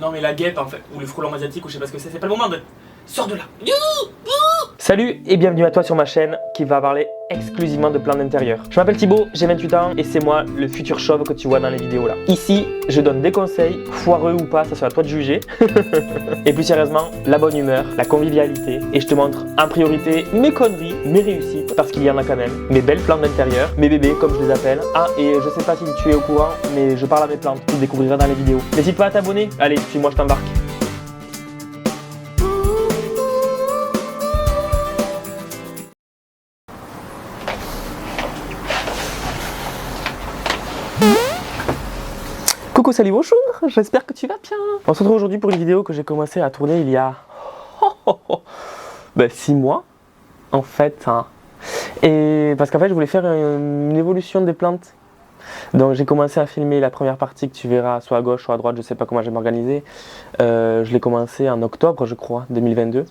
Non mais la guêpe en fait, ou le frelon asiatique ou je sais pas ce que c'est pas le moment de... Sors de là. Salut et bienvenue à toi sur ma chaîne qui va parler exclusivement de plans d'intérieur. Je m'appelle Thibaut, j'ai 28 ans et c'est moi le futur chauve que tu vois dans les vidéos là. Ici, je donne des conseils, foireux ou pas, ça sera à toi de juger. Et plus sérieusement, la bonne humeur, la convivialité et je te montre en priorité mes conneries, mes réussites, parce qu'il y en a quand même, mes belles plantes d'intérieur, mes bébés comme je les appelle. Ah et je sais pas si tu es au courant, mais je parle à mes plantes, tu le découvriras dans les vidéos. N'hésite pas à t'abonner, allez, suis-moi, je t'embarque. Coucou, salut, bonjour, j'espère que tu vas bien. On se retrouve aujourd'hui pour une vidéo que j'ai commencé à tourner il y a 6 mois en fait. Et parce qu'en fait je voulais faire une évolution des plantes. Donc j'ai commencé à filmer la première partie que tu verras soit à gauche soit à droite, je sais pas comment je vais m'organiser. Je l'ai commencé en octobre je crois, 2022.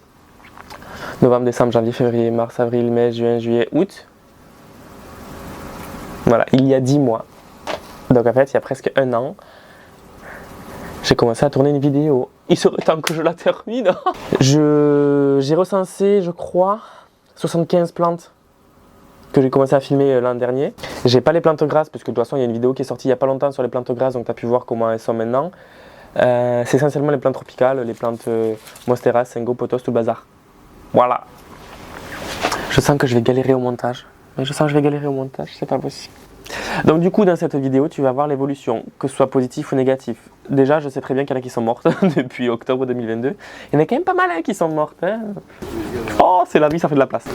Novembre, décembre, janvier, février, mars, avril, mai, juin, juillet, août. Voilà, il y a 10 mois. Donc en fait il y a presque un an. J'ai commencé à tourner une vidéo. Il serait temps que je la termine. J'ai recensé, je crois, 75 plantes que j'ai commencé à filmer l'an dernier. J'ai pas les plantes grasses, parce que de toute façon, il y a une vidéo qui est sortie il n'y a pas longtemps sur les plantes grasses, donc tu as pu voir comment elles sont maintenant. C'est essentiellement les plantes tropicales, les plantes Monstera, Cingo, Pothos, tout le bazar. Voilà. Je sens que je vais galérer au montage. C'est pas possible. Donc du coup dans cette vidéo tu vas voir l'évolution, que ce soit positif ou négatif. Déjà je sais très bien qu'il y en a qui sont mortes depuis octobre 2022. Il y en a quand même pas mal qui sont mortes. Hein. Oh c'est la vie, ça fait de la place. Je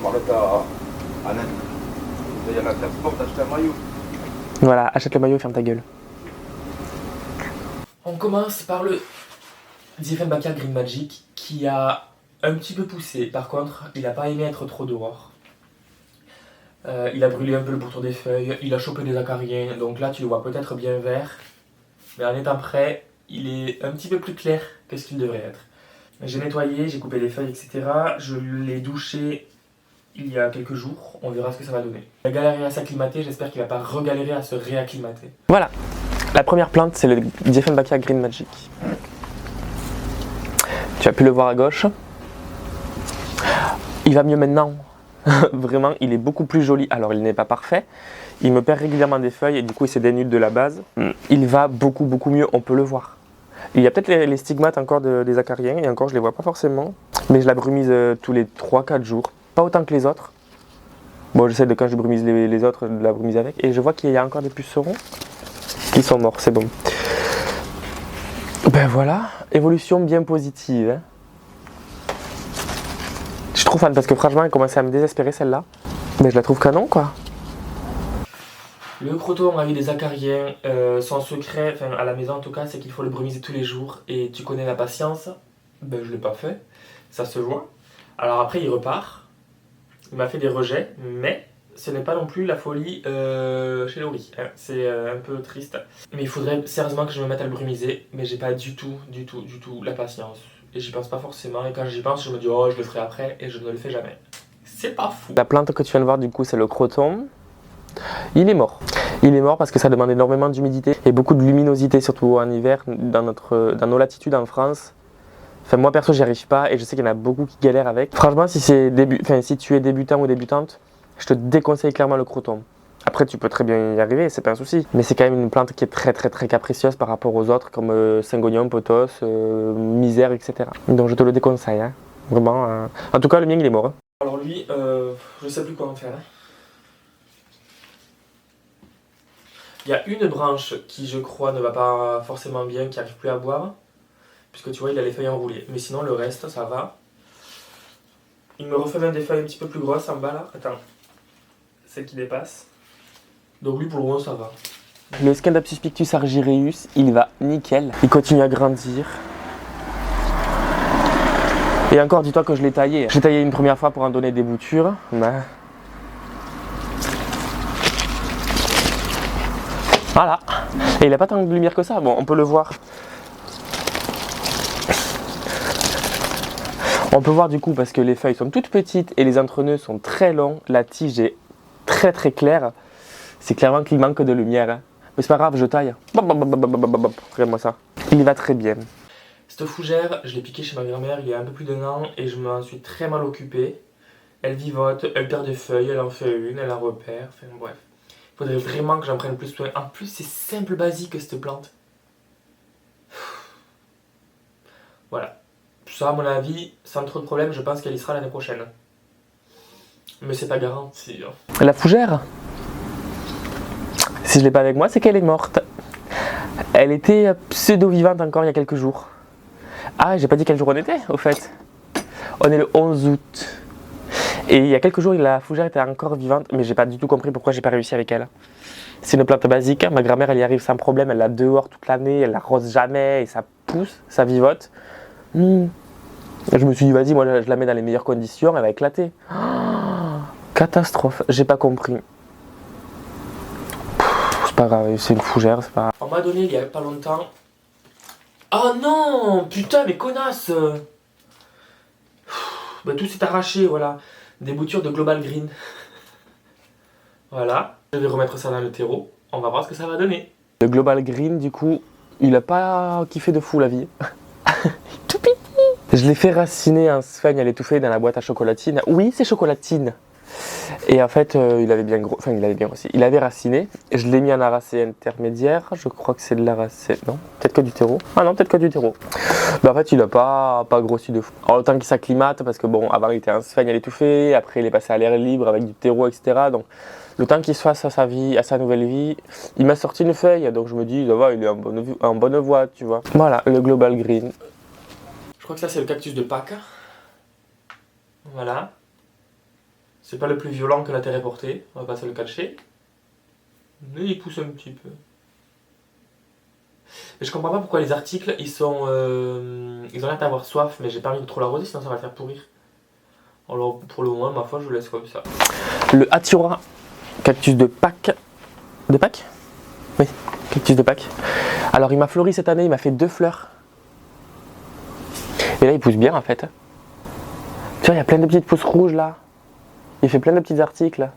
m'arrête à Nantes. Il y en a qui portent d'acheter un maillot. Voilà, achète le maillot et ferme ta gueule. On commence par le Dieffenbachia Green Magic qui a un petit peu poussé. Par contre, il n'a pas aimé être trop dehors. Il a brûlé un peu le pourtour des feuilles, il a chopé des acariens, donc là tu le vois peut-être bien vert, mais en étant prêt, il est un petit peu plus clair que ce qu'il devrait être. J'ai nettoyé, j'ai coupé les feuilles, etc. Je l'ai douché il y a quelques jours, on verra ce que ça va donner. Il a galéré à s'acclimater, j'espère qu'il ne va pas regalérer à se réacclimater. Voilà, la première plante c'est le Dieffenbachia Green Magic. Tu as pu le voir à gauche. Il va mieux maintenant. Vraiment, il est beaucoup plus joli. Alors, il n'est pas parfait. Il me perd régulièrement des feuilles et du coup, il se dénude de la base. Il va beaucoup mieux, on peut le voir. Il y a peut-être les stigmates encore des acariens et encore, je ne les vois pas forcément. Mais je la brumise tous les 3-4 jours. Pas autant que les autres. Bon, j'essaie de quand je brumise les autres, de la brumiser avec. Et je vois qu'il y a encore des pucerons qui sont morts, c'est bon. Ben voilà, évolution bien positive. Hein. Je suis trop fan parce que franchement elle commençait à me désespérer celle-là. Mais je la trouve canon quoi. Le croton a eu des acariens, son secret, enfin à la maison en tout cas, c'est qu'il faut le brumiser tous les jours et tu connais la patience. Ben je l'ai pas fait, ça se voit. Alors après il repart, il m'a fait des rejets, mais ce n'est pas non plus la folie chez Laurie, hein. C'est un peu triste. Mais il faudrait sérieusement que je me mette à le brumiser, mais j'ai pas du tout la patience. Et j'y pense pas forcément, et quand j'y pense, je me dis oh je le ferai après, et je ne le fais jamais. C'est pas fou. La plante que tu viens de voir du coup c'est le croton. Il est mort. Il est mort parce que ça demande énormément d'humidité et beaucoup de luminosité, surtout en hiver, dans nos latitudes en France. Enfin moi perso j'y arrive pas et je sais qu'il y en a beaucoup qui galèrent avec. Franchement si tu es débutant ou débutante, je te déconseille clairement le croton. Après tu peux très bien y arriver, c'est pas un souci. Mais c'est quand même une plante qui est très capricieuse par rapport aux autres comme Syngonium, Pothos, Misère, etc. Donc je te le déconseille, hein. Vraiment. En tout cas le mien il est mort. Hein. Alors lui, je sais plus quoi en faire. Hein. Il y a une branche qui je crois ne va pas forcément bien, qui n'arrive plus à boire. Puisque tu vois il a les feuilles enroulées. Mais sinon le reste ça va. Il me refait même des feuilles un petit peu plus grosses en bas là. Attends. Celle qui dépasse. Donc lui pour le moment ça va. Le Scindapsus pictus argyreus, il va nickel. Il continue à grandir. Et encore, dis-toi que je l'ai taillé. J'ai taillé une première fois pour en donner des boutures. Mais... voilà. Et il n'a pas tant de lumière que ça. Bon, on peut le voir. On peut voir du coup parce que les feuilles sont toutes petites et les entrenœuds sont très longs. La tige est très claire. C'est clairement qu'il manque de lumière. Hein. Mais c'est pas grave, je taille. Regarde-moi ça. Il va très bien. Cette fougère, je l'ai piquée chez ma grand-mère il y a un peu plus d'un an et je m'en suis très mal occupé. Elle vivote, elle perd des feuilles, elle en fait une, elle en repère, enfin bref. Il faudrait vraiment que j'en prenne plus soin. En plus, c'est simple, basique cette plante. Voilà. Ça, à mon avis, sans trop de problème, je pense qu'elle y sera l'année prochaine. Mais c'est pas garanti. La fougère, si je l'ai pas avec moi, c'est qu'elle est morte. Elle était pseudo-vivante encore il y a quelques jours. Ah, j'ai pas dit quel jour on était, au fait. On est le 11 août. Et il y a quelques jours, la fougère était encore vivante, mais j'ai pas du tout compris pourquoi j'ai pas réussi avec elle. C'est une plante basique, ma grand-mère elle y arrive sans problème, elle l'a dehors toute l'année, elle l'arrose jamais et ça pousse, ça vivote. Je me suis dit, vas-y, moi je la mets dans les meilleures conditions, elle va éclater. Catastrophe, j'ai pas compris. C'est pas grave, c'est une fougère, c'est pas grave. On m'a donné il y a pas longtemps. Oh non, putain, mais connasse. Bah, tout s'est arraché, voilà. Des boutures de Global Green. Voilà. Je vais remettre ça dans le terreau. On va voir ce que ça va donner. Le Global Green, du coup, il a pas kiffé de fou la vie. Tout petit. Je l'ai fait raciner un sphène à l'étouffer dans la boîte à chocolatine. Oui, c'est chocolatine. Et en fait, il avait bien gros, enfin il avait bien grossi. Il avait raciné. Je l'ai mis en arracé intermédiaire. Je crois que c'est de l'arracé. Non, peut-être que du terreau. Ah non, peut-être que du terreau. En fait, il a pas grossi de fou. Alors, le temps qu'il s'acclimate, parce que bon, avant il était un sphène à l'étouffer, après il est passé à l'air libre avec du terreau, etc. Donc, le temps qu'il se fasse à sa vie, à sa nouvelle vie, il m'a sorti une feuille. Donc, je me dis, ça va, il est en bonne voie, tu vois. Voilà, le Global Green. Je crois que ça, c'est le cactus de Pâques. Voilà. C'est pas le plus violent que la terre ait porté, on va pas se le cacher. Mais il pousse un petit peu. Mais je comprends pas pourquoi les articles, ils ont l'air d'avoir soif, mais j'ai pas envie de trop l'arroser, sinon ça va le faire pourrir. Alors pour le moment, ma foi, je le laisse comme ça. Le Hatiora, cactus de Pâques. De Pâques? Oui, cactus de Pâques. Alors il m'a fleuri cette année, il m'a fait 2 fleurs. Et là il pousse bien en fait. Tu vois, il y a plein de petites pousses rouges là. Il fait plein de petits articles.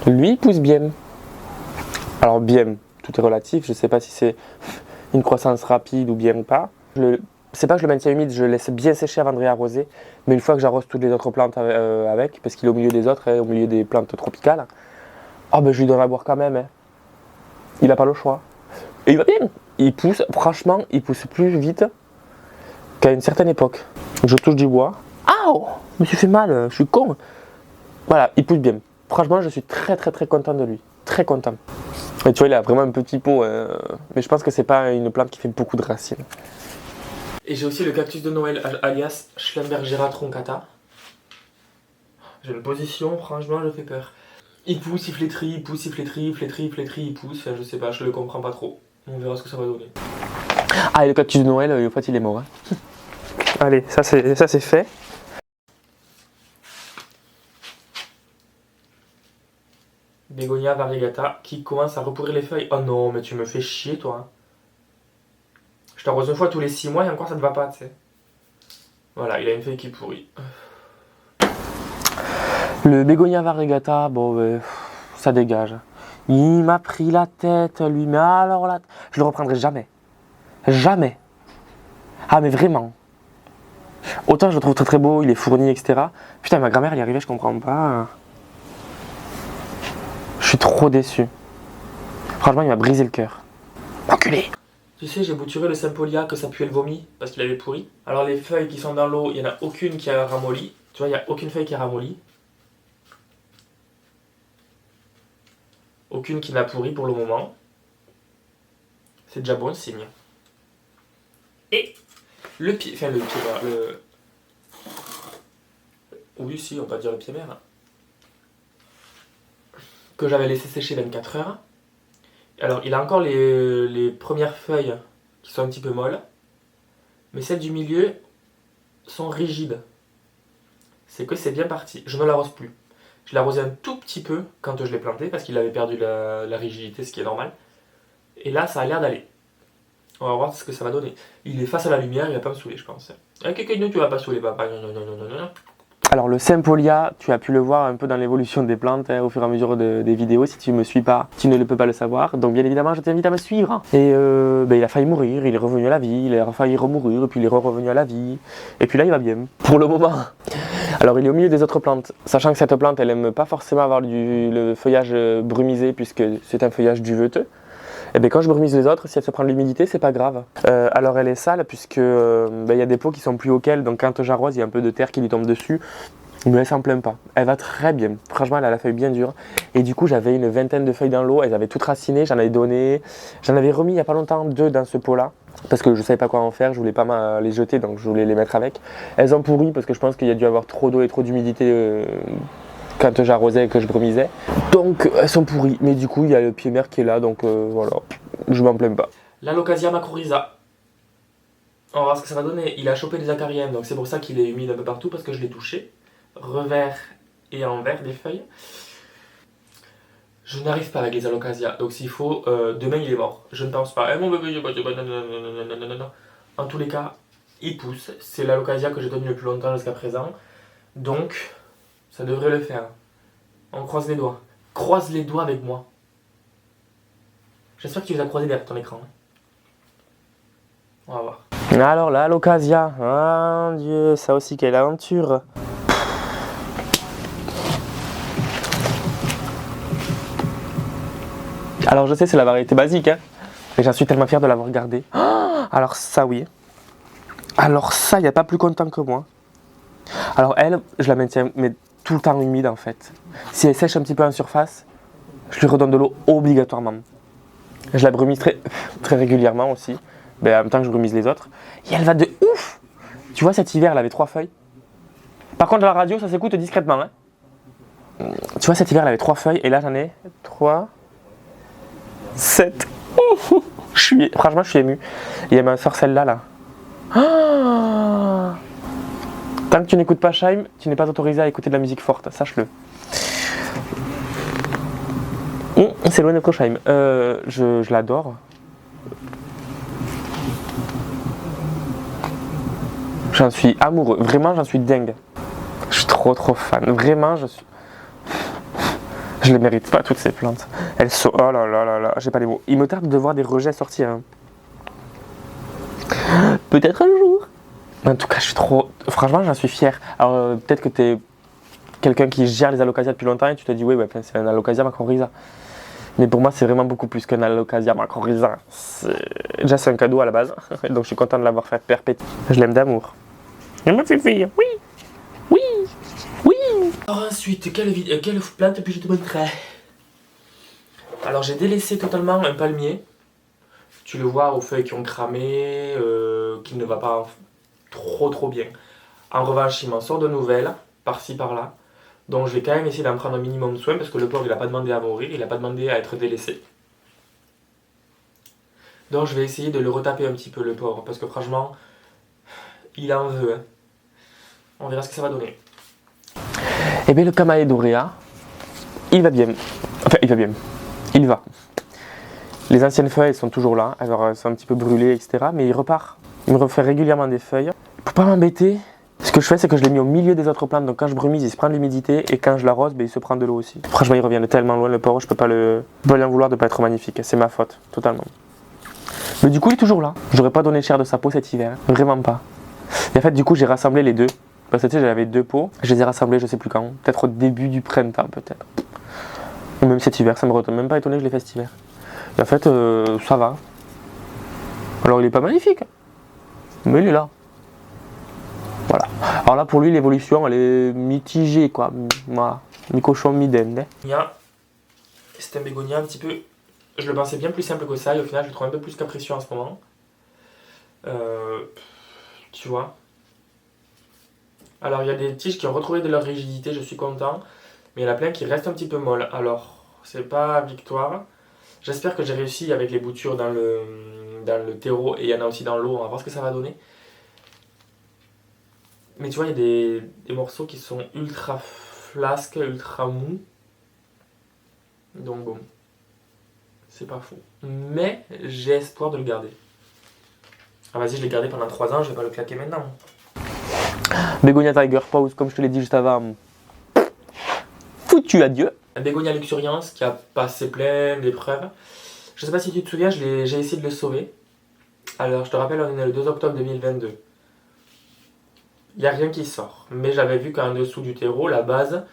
Lui, il pousse bien. Alors bien, tout est relatif. Je ne sais pas si c'est une croissance rapide ou bien ou pas. C'est pas que je le maintiens humide, je le laisse bien sécher avant de réarroser. Mais une fois que j'arrose toutes les autres plantes avec, parce qu'il est au milieu des autres, au milieu des plantes tropicales, oh ben je lui donne à boire quand même. Hein. Il n'a pas le choix. Et il va bien. Il pousse, franchement, il pousse plus vite qu'à une certaine époque. Je touche du bois. Ah, je me suis fait mal, je suis con. Voilà, il pousse bien. Franchement, je suis très content de lui. Très content. Et tu vois, il a vraiment un petit pot. Mais je pense que c'est pas une plante qui fait beaucoup de racines. Et j'ai aussi le cactus de Noël, alias Schlumbergera truncata. J'ai une position, franchement, je fais peur. Il pousse, il flétrit, il pousse, il flétrit, il flétrit, il flétrit, il pousse. Enfin, je sais pas, je le comprends pas trop. On verra ce que ça va donner. Ah, et le cactus de Noël, en fait, il est mort. Hein. Allez, ça c'est fait. Bégonia variegata qui commence à repourrir les feuilles. Oh non, mais tu me fais chier, toi. Je t'arrose une fois tous les 6 mois et encore ça ne va pas, tu sais. Voilà, il a une feuille qui pourrit. Le Bégonia variegata, bon, ça dégage. Il m'a pris la tête, lui, mais alors là, je le reprendrai jamais. Jamais. Ah, mais vraiment. Autant je le trouve très beau, il est fourni, etc. Putain, ma grand-mère, elle y arrivait, je comprends pas. Je suis trop déçu. Franchement, il m'a brisé le cœur. Enculé. Tu sais, j'ai bouturé le Sympolia que ça puait le vomi parce qu'il avait pourri. Alors les feuilles qui sont dans l'eau, il n'y en a aucune qui a ramolli. Tu vois, il n'y a aucune feuille qui a ramolli. Aucune qui n'a pourri pour le moment. C'est déjà bon signe. Et le pied, enfin le pied, le... Oui, si, on va dire le pied mère. Que j'avais laissé sécher 24 heures. Alors, il a encore les premières feuilles qui sont un petit peu molles. Mais celles du milieu sont rigides. C'est que c'est bien parti. Je ne l'arrose plus. Je l'ai arrosé un tout petit peu quand je l'ai planté parce qu'il avait perdu la rigidité, ce qui est normal. Et là, ça a l'air d'aller. On va voir ce que ça va donner. Il est face à la lumière, il va pas me saouler, je pense. Quelqu'un tu vas pas saouler, papa. Non. Alors le Sympholia, tu as pu le voir un peu dans l'évolution des plantes au fur et à mesure des vidéos. Si tu ne me suis pas, tu ne le peux pas le savoir. Donc bien évidemment, je t'invite à me suivre. Et il a failli mourir, il est revenu à la vie, il a failli remourir, et puis il est revenu à la vie. Et puis là, il va bien, pour le moment. Alors il est au milieu des autres plantes, sachant que cette plante, elle aime pas forcément avoir le feuillage brumisé, puisque c'est un feuillage duveteux. Et bien quand je brumise les autres, si elle se prend de l'humidité, c'est pas grave. Alors elle est sale puisque y a des pots qui sont plus hauts qu'elle, donc quand j'arrose, il y a un peu de terre qui lui tombe dessus. Mais elle s'en plaint pas. Elle va très bien. Franchement, elle a la feuille bien dure. Et du coup, j'avais une vingtaine de feuilles dans l'eau. Elles avaient toutes racinées. J'en avais donné. J'en avais remis il n'y a pas longtemps 2 dans ce pot-là. Parce que je ne savais pas quoi en faire. Je voulais pas les jeter, donc je voulais les mettre avec. Elles ont pourri parce que je pense qu'il y a dû avoir trop d'eau et trop d'humidité quand j'arrosais et que je brumisais. Donc elles sont pourries. Mais du coup, il y a le pied mère qui est là. Donc voilà, je m'en plains pas. L'Alocasia macrorhiza. On va voir ce que ça va donner. Il a chopé des acariens, donc c'est pour ça qu'il est humide un peu partout parce que je l'ai touché. Revers et envers des feuilles. Je n'arrive pas avec les Alocasia, donc s'il faut, demain il est mort. Je ne pense pas. Mon bébé, non. En tous les cas, il pousse. C'est l'Alocasia que j'ai tenu le plus longtemps jusqu'à présent. Donc, ça devrait le faire. On croise les doigts. Croise les doigts avec moi. J'espère que tu les as croisés derrière ton écran. On va voir. Alors là, l'Alocasia. Ah Dieu, ça aussi, quelle aventure. Alors je sais, c'est la variété basique, hein, mais j'en suis tellement fier de l'avoir gardée. Oh, alors ça, oui. Alors ça, il n'y a pas plus content que moi. Alors elle, je la maintiens mais tout le temps humide en fait. Si elle sèche un petit peu en surface, je lui redonne de l'eau obligatoirement. Je la brumise très régulièrement aussi, en même temps que je brumise les autres. Et elle va de ouf. Tu vois, cet hiver, elle avait 3 feuilles. Par contre, à la radio, ça s'écoute discrètement. Hein. Tu vois, cet hiver, elle avait 3 feuilles, et là, j'en ai 3... 7. Franchement, je suis ému. Et elle m'a sort celle-là. Là. Ah, tant que tu n'écoutes pas Scheim, tu n'es pas autorisé à écouter de la musique forte, sache-le. C'est loin d'être Scheim. Je l'adore. J'en suis amoureux. Vraiment, j'en suis dingue. Je suis trop fan. Vraiment, je suis... Je les mérite pas toutes ces plantes. Elles sont... Oh là là là là, j'ai pas les mots. Il me tarde de voir des rejets sortir. Hein. Peut-être un jour. En tout cas, je suis trop... Franchement, j'en suis fier. Alors peut-être que t'es quelqu'un qui gère les Alocasia depuis longtemps et tu te dis oui, c'est un Alocasia macrorhiza. Mais pour moi, c'est vraiment beaucoup plus qu'un Alocasia macrorhiza. Déjà, c'est un cadeau à la base. Donc je suis content de l'avoir fait perpétuer. Je l'aime d'amour. Il m'a fait fille. Oui. Alors ensuite, quelle plante puis je te montrerai. Alors j'ai délaissé totalement un palmier. Tu le vois aux feuilles qui ont cramé, qui ne va pas trop bien. En revanche, il m'en sort de nouvelles, par-ci par-là. Donc je vais quand même essayer d'en prendre un minimum soin parce que le pauvre il n'a pas demandé à mourir, il n'a pas demandé à être délaissé. Donc je vais essayer de le retaper un petit peu le pauvre parce que franchement, il en veut. Hein. On verra ce que ça va donner. Et bien le Camaedorea, il va bien. Enfin, il va bien. Il va. Les anciennes feuilles sont toujours là, alors elles sont un petit peu brûlées, etc. Mais il repart. Il me refait régulièrement des feuilles. Pour pas m'embêter, ce que je fais, c'est que je l'ai mis au milieu des autres plantes. Donc quand je brumise, il se prend de l'humidité. Et quand je l'arrose, il se prend de l'eau aussi. Franchement, il revient de tellement loin, le pauvre. Je peux pas lui en vouloir de pas être magnifique. C'est ma faute, totalement. Mais du coup, il est toujours là. J'aurais pas donné cher de sa peau cet hiver. Vraiment pas. Et en fait, du coup, j'ai rassemblé les deux. Parce que tu sais, j'avais 2 pots. Je les ai rassemblés, je sais plus quand. Peut-être au début du printemps, peut-être. Ou même cet hiver. Ça me retourne même pas étonné que je l'ai fait cet hiver. Et en fait, ça va. Alors, il est pas magnifique. Mais il est là. Voilà. Alors là, pour lui, l'évolution, elle est mitigée, quoi. Voilà. Mi-cochon, mi-dinde. C'est un bégonia un petit peu... Je le pensais bien plus simple que ça, et au final, je le trouve un peu plus capricieux en ce moment. Tu vois. Alors, il y a des tiges qui ont retrouvé de leur rigidité, je suis content. Mais il y en a plein qui restent un petit peu molles. Alors, c'est pas victoire. J'espère que j'ai réussi avec les boutures dans le terreau et il y en a aussi dans l'eau. On va voir ce que ça va donner. Mais tu vois, il y a des morceaux qui sont ultra flasques, ultra mous. Donc bon, c'est pas fou. Mais j'ai espoir de le garder. Ah vas-y, je l'ai gardé pendant 3 ans, je vais pas le claquer maintenant. Bégonia Tiger Pause, comme je te l'ai dit juste avant, foutu adieu. Bégonia luxuriance qui a passé plein d'épreuves. Je sais pas si tu te souviens, j'ai essayé de le sauver. Alors je te rappelle, on est le 2 octobre 2022. Il n'y a rien qui sort. Mais j'avais vu qu'en dessous du terreau, la base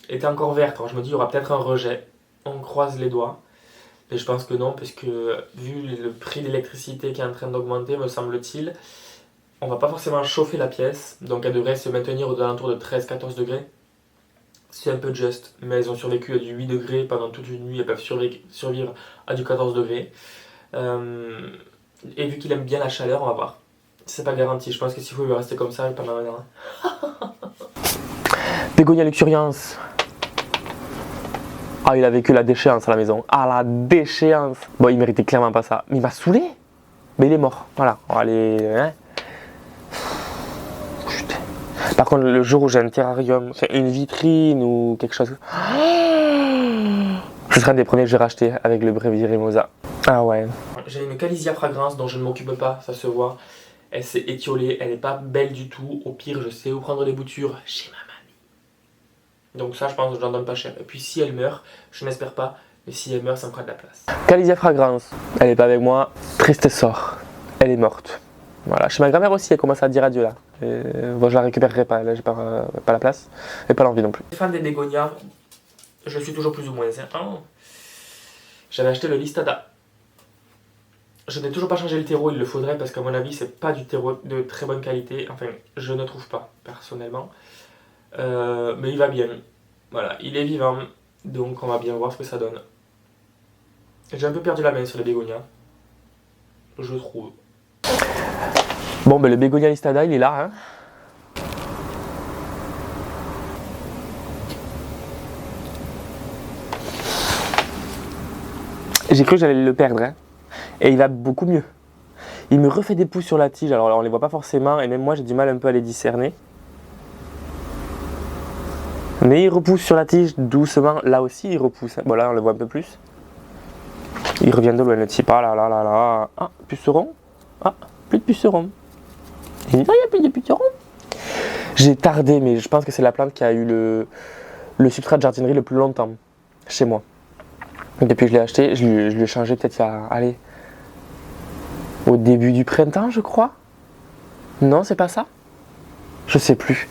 était encore verte. Alors je me dis, il y aura peut-être un rejet. On croise les doigts. Et je pense que non, puisque vu le prix de l'électricité qui est en train d'augmenter, me semble-t-il, on va pas forcément chauffer la pièce. Donc elle devrait se maintenir aux alentours de 13-14 degrés. C'est un peu juste, mais elles ont survécu à du 8 degrés pendant toute une nuit. Elles peuvent survivre à du 14 degrés. Et vu qu'il aime bien la chaleur, on va voir. C'est pas garanti, je pense que s'il faut, il va rester comme ça pendant un an. Bégonia luxuriance. Ah, il a vécu la déchéance à la maison. Ah, la déchéance. Bon, il méritait clairement pas ça. Mais il m'a saoulé. Mais il est mort. Voilà. On va aller. Hein. Putain. Par contre, le jour où j'ai un terrarium, enfin, une vitrine ou quelque chose. Ce sera un des premiers que j'ai racheté avec le Brévier Remosa. Ah ouais. J'ai une Calisia fragrance dont je ne m'occupe pas, ça se voit. Elle s'est étiolée, elle n'est pas belle du tout. Au pire, je sais où prendre les boutures chez ma mamie. Donc ça, je pense que je n'en donne pas cher. Et puis si elle meurt, je n'espère pas, mais si elle meurt, ça me fera de la place. Calisia fragrance. Elle n'est pas avec moi. Triste sort. Elle est morte. Voilà. Chez ma grand-mère aussi, elle commence à dire adieu là. Bon, je la récupérerai pas, là, j'ai pas la place. Et pas l'envie non plus. Fan des bégonias, je suis toujours plus ou moins. J'avais acheté le Listada. Je n'ai toujours pas changé le terreau, il le faudrait parce qu'à mon avis c'est pas du terreau de très bonne qualité, enfin je ne trouve pas personnellement, mais il va bien, voilà, il est vivant, donc on va bien voir ce que ça donne. J'ai un peu perdu la main sur les bégonias, je trouve. Bon ben le Bégonia Listada il est là hein. J'ai cru que j'allais le perdre hein. Et il va beaucoup mieux. Il me refait des pouces sur la tige, alors on les voit pas forcément, et même moi j'ai du mal un peu à les discerner. Mais il repousse sur la tige doucement, là aussi il repousse. Bon là on le voit un peu plus. Il revient de loin le type, ah là là là là. Ah, puceron. Ah, plus de puceron. Il n'y a plus de puceron. J'ai tardé, mais je pense que c'est la plante qui a eu le substrat de jardinerie le plus longtemps chez moi. Depuis que je l'ai acheté, je lui ai changé peut-être il y a, allez, au début du printemps, je crois. Non, c'est pas ça? Je sais plus.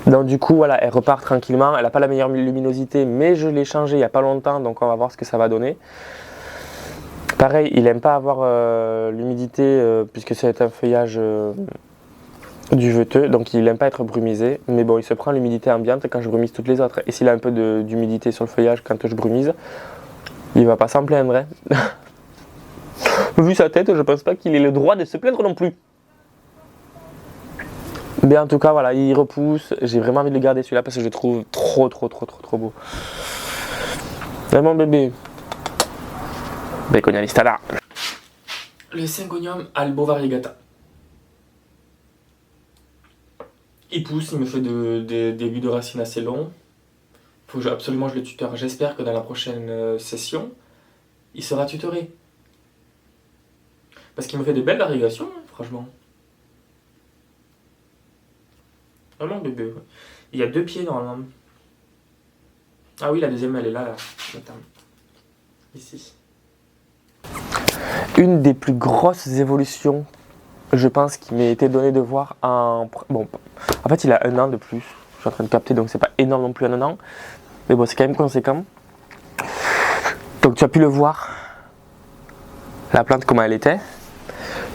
Donc du coup, voilà, elle repart tranquillement. Elle n'a pas la meilleure luminosité, mais je l'ai changé il n'y a pas longtemps, donc on va voir ce que ça va donner. Pareil, il n'aime pas avoir l'humidité, puisque c'est un feuillage duveteux, donc il n'aime pas être brumisé. Mais bon, il se prend l'humidité ambiante quand je brumise toutes les autres. Et s'il a un peu d'humidité sur le feuillage quand je brumise, il va pas s'en plaindre. Hein. Vu sa tête, je pense pas qu'il ait le droit de se plaindre non plus. Mais en tout cas, voilà, il repousse. J'ai vraiment envie de le garder celui-là parce que je le trouve trop beau. Vraiment bébé. Bégonia Listada. Le Syngonium Albo Variegata. Il pousse, il me fait des débuts de racines assez longs. Faut que absolument je le tuteur. J'espère que dans la prochaine session, il sera tutoré. Parce qu'il me fait des belles variations, franchement. Vraiment bébé. Ouais. Il y a 2 pieds normalement. Ah oui, la deuxième elle est là. Attends. Ici. Une des plus grosses évolutions, je pense, qui m'a été donnée de voir en... Bon, en fait, il a 1 an de plus. Je suis en train de capter, donc c'est pas énorme non plus en 1 an. Mais bon, c'est quand même conséquent. Donc tu as pu le voir, la plante comment elle était.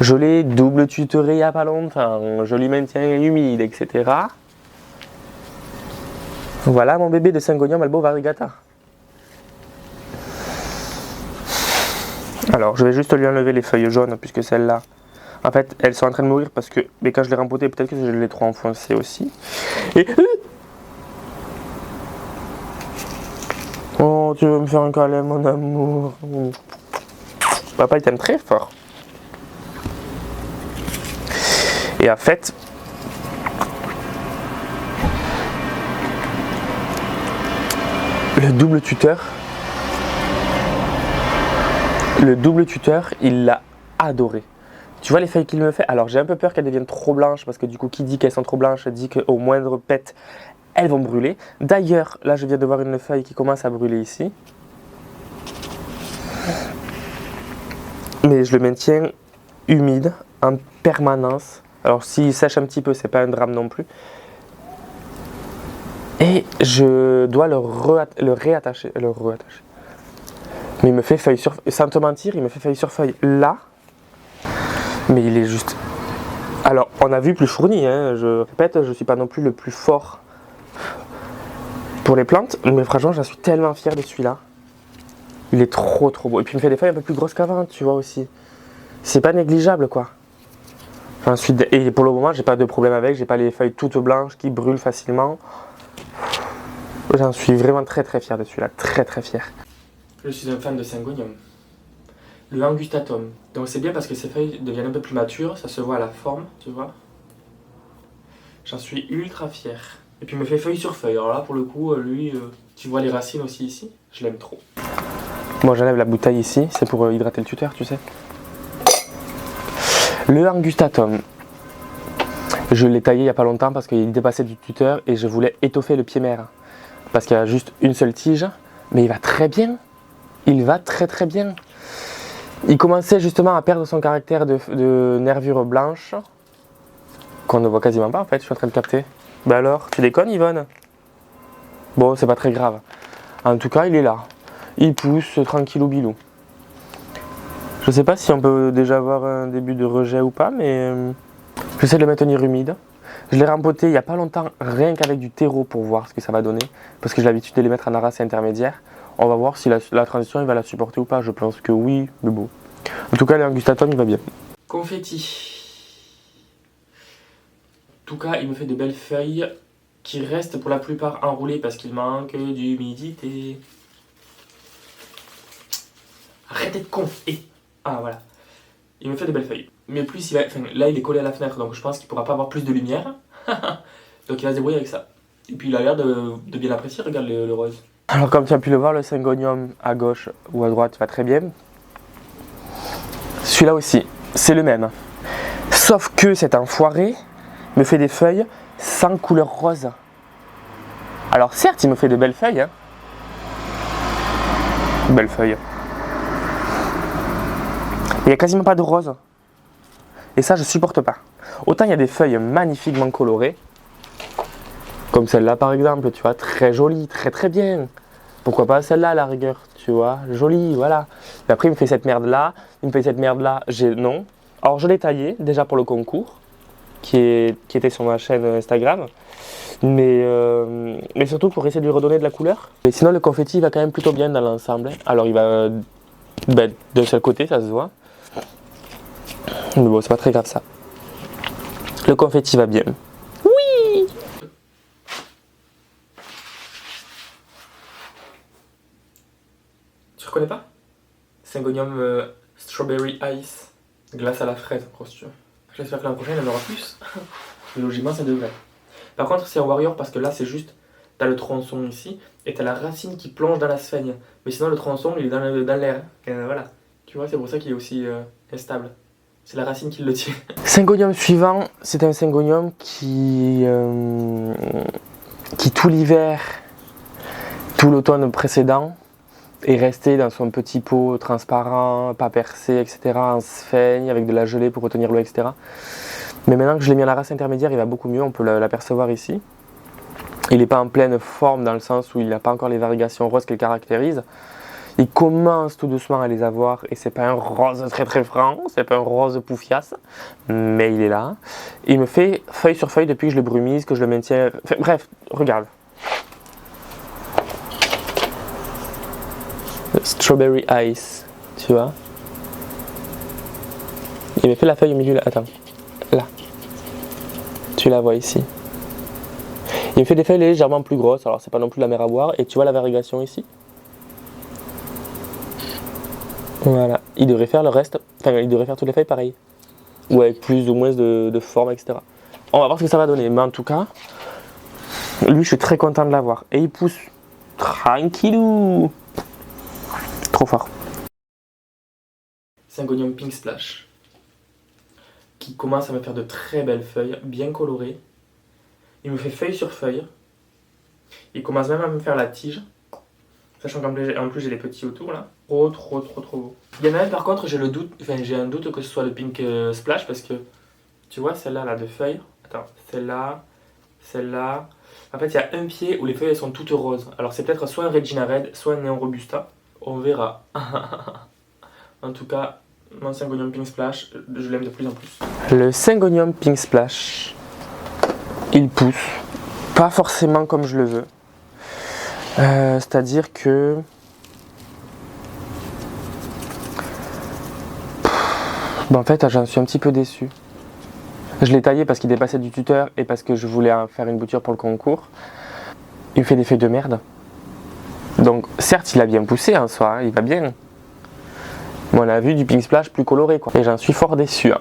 Je l'ai double tutoré il n'y a pas longtemps, je lui maintiens humide, etc. Voilà mon bébé de Syngonium Albo Variegata. Alors je vais juste lui enlever les feuilles jaunes puisque celles-là, en fait elles sont en train de mourir parce que, mais quand je l'ai rempoté peut-être que je l'ai trop enfoncé aussi. Et... Oh, tu veux me faire un câlin mon amour. Papa il t'aime très fort. Et en fait, le double tuteur, il l'a adoré. Tu vois les feuilles qu'il me fait? Alors j'ai un peu peur qu'elles deviennent trop blanches parce que du coup qui dit qu'elles sont trop blanches dit qu'au moindre pet elles vont brûler. D'ailleurs là je viens de voir une feuille qui commence à brûler ici. Mais je le maintiens humide en permanence. Alors s'il sèche un petit peu c'est pas un drame non plus. Et je dois le réattacher. Mais il me fait feuille sur feuille. Sans te mentir, il me fait feuille sur feuille là. Mais il est juste... Alors, on a vu plus fourni, hein. Je répète, je ne suis pas non plus le plus fort pour les plantes. Mais franchement, j'en suis tellement fier de celui-là. Il est trop beau. Et puis il me fait des feuilles un peu plus grosses qu'avant, tu vois aussi. C'est pas négligeable, quoi. Ensuite, et pour le moment, j'ai pas de problème avec. J'ai pas les feuilles toutes blanches qui brûlent facilement. J'en suis vraiment très fier de celui-là. Très fier. Je suis un fan de Syngonium. Le Angustatum. Donc c'est bien parce que ces feuilles deviennent un peu plus matures, ça se voit à la forme, tu vois. J'en suis ultra fier. Et puis il me fait feuille sur feuille. Alors là pour le coup, lui, tu vois les racines aussi ici, je l'aime trop. Moi j'enlève la bouteille ici, c'est pour hydrater le tuteur, tu sais. Le Angustatum. Je l'ai taillé il n'y a pas longtemps parce qu'il dépassait du tuteur et je voulais étoffer le pied mère. Parce qu'il y a juste une seule tige, mais il va très bien. Il va très bien. Il commençait justement à perdre son caractère de nervure blanche, qu'on ne voit quasiment pas en fait, je suis en train de capter. Bah alors, tu déconnes Yvonne? Bon, c'est pas très grave. En tout cas, il est là. Il pousse tranquillou bilou. Je sais pas si on peut déjà avoir un début de rejet ou pas, mais j'essaie de le maintenir humide. Je l'ai rempoté il n'y a pas longtemps, rien qu'avec du terreau pour voir ce que ça va donner, parce que j'ai l'habitude de les mettre en arracé intermédiaire. On va voir si la transition il va la supporter ou pas, je pense que oui, mais bon. En tout cas, l'Angustatum il va bien. Confetti. En tout cas, il me fait de belles feuilles qui restent pour la plupart enroulées parce qu'il manque d'humidité. Arrête d'être con. Ah voilà. Il me fait de belles feuilles. Mais plus il va... Enfin, là il est collé à la fenêtre donc je pense qu'il pourra pas avoir plus de lumière. Donc il va se débrouiller avec ça. Et puis il a l'air de bien apprécier, regarde le rose. Alors comme tu as pu le voir, le Syngonium à gauche ou à droite va très bien. Celui-là aussi, c'est le même. Sauf que cet enfoiré me fait des feuilles sans couleur rose. Alors certes, il me fait de belles feuilles. Hein. Belles feuilles. Il n'y a quasiment pas de rose. Et ça, je supporte pas. Autant il y a des feuilles magnifiquement colorées. Comme celle-là par exemple, tu vois, très jolie, très bien. Pourquoi pas celle-là à la rigueur, tu vois, jolie, voilà. Et après il me fait cette merde-là, non. Alors je l'ai taillé déjà pour le concours, qui était sur ma chaîne Instagram. Mais surtout pour essayer de lui redonner de la couleur. Et sinon le confetti va quand même plutôt bien dans l'ensemble. Alors il va d'un seul côté, ça se voit. Mais bon, c'est pas très grave ça. Le confetti va bien. Oui! Tu reconnais pas? Syngonium Strawberry Ice. Glace à la fraise, en tu veux. J'espère que l'an prochain il y en aura plus. Logiquement ça devrait. Par contre c'est un warrior parce que là c'est juste, t'as le tronçon ici et t'as la racine qui plonge dans la sphaigne. Mais sinon le tronçon il est dans l'air. Voilà. Tu vois, c'est pour ça qu'il est aussi instable. C'est la racine qui le tient. Syngonium suivant, c'est un Syngonium qui tout l'hiver, tout l'automne précédent, est resté dans son petit pot transparent, pas percé, etc. en sphaigne, avec de la gelée pour retenir l'eau, etc. Mais maintenant que je l'ai mis à la race intermédiaire, il va beaucoup mieux, on peut l'apercevoir ici. Il n'est pas en pleine forme dans le sens où il n'a pas encore les varigations roses qui le caractérisent. Il commence tout doucement à les avoir et c'est pas un rose très franc, c'est pas un rose poufiasse, mais il est là. Il me fait feuille sur feuille depuis que je le brumise, que je le maintiens. Enfin, bref, regarde. Strawberry Ice, tu vois. Il me fait la feuille au milieu là, attends, là. Tu la vois ici. Il me fait des feuilles légèrement plus grosses, alors c'est pas non plus la mer à boire, et tu vois la variegation ici. Voilà, il devrait faire le reste, enfin il devrait faire toutes les feuilles pareilles. Ou avec plus ou moins de forme, etc. On va voir ce que ça va donner, mais en tout cas, lui je suis très content de l'avoir. Et il pousse tranquillou. Trop fort. Syngonium Pink Splash. qui commence à me faire de très belles feuilles, bien colorées. Il me fait feuille sur feuille. Il commence même à me faire la tige. Sachant qu'en plus j'ai les petits autour là. Trop beau. Il y en a un par contre, j'ai un doute que ce soit le Pink Splash parce que tu vois celle-là là de feuilles. Attends, celle-là. En fait, il y a un pied où les feuilles elles sont toutes roses. Alors c'est peut-être soit un Regina Red, soit un Néon Robusta. On verra. En tout cas, mon Syngonium Pink Splash, je l'aime de plus en plus. Le Syngonium Pink Splash, il pousse. Pas forcément comme je le veux. C'est-à-dire que... en fait, j'en suis un petit peu déçu. Je l'ai taillé parce qu'il dépassait du tuteur et parce que je voulais faire une bouture pour le concours. Il me fait des feuilles de merde. Donc, certes, il a bien poussé en soi, hein, il va bien. Mais on a vu du Pink Splash plus coloré, quoi. Et j'en suis fort déçu. Hein.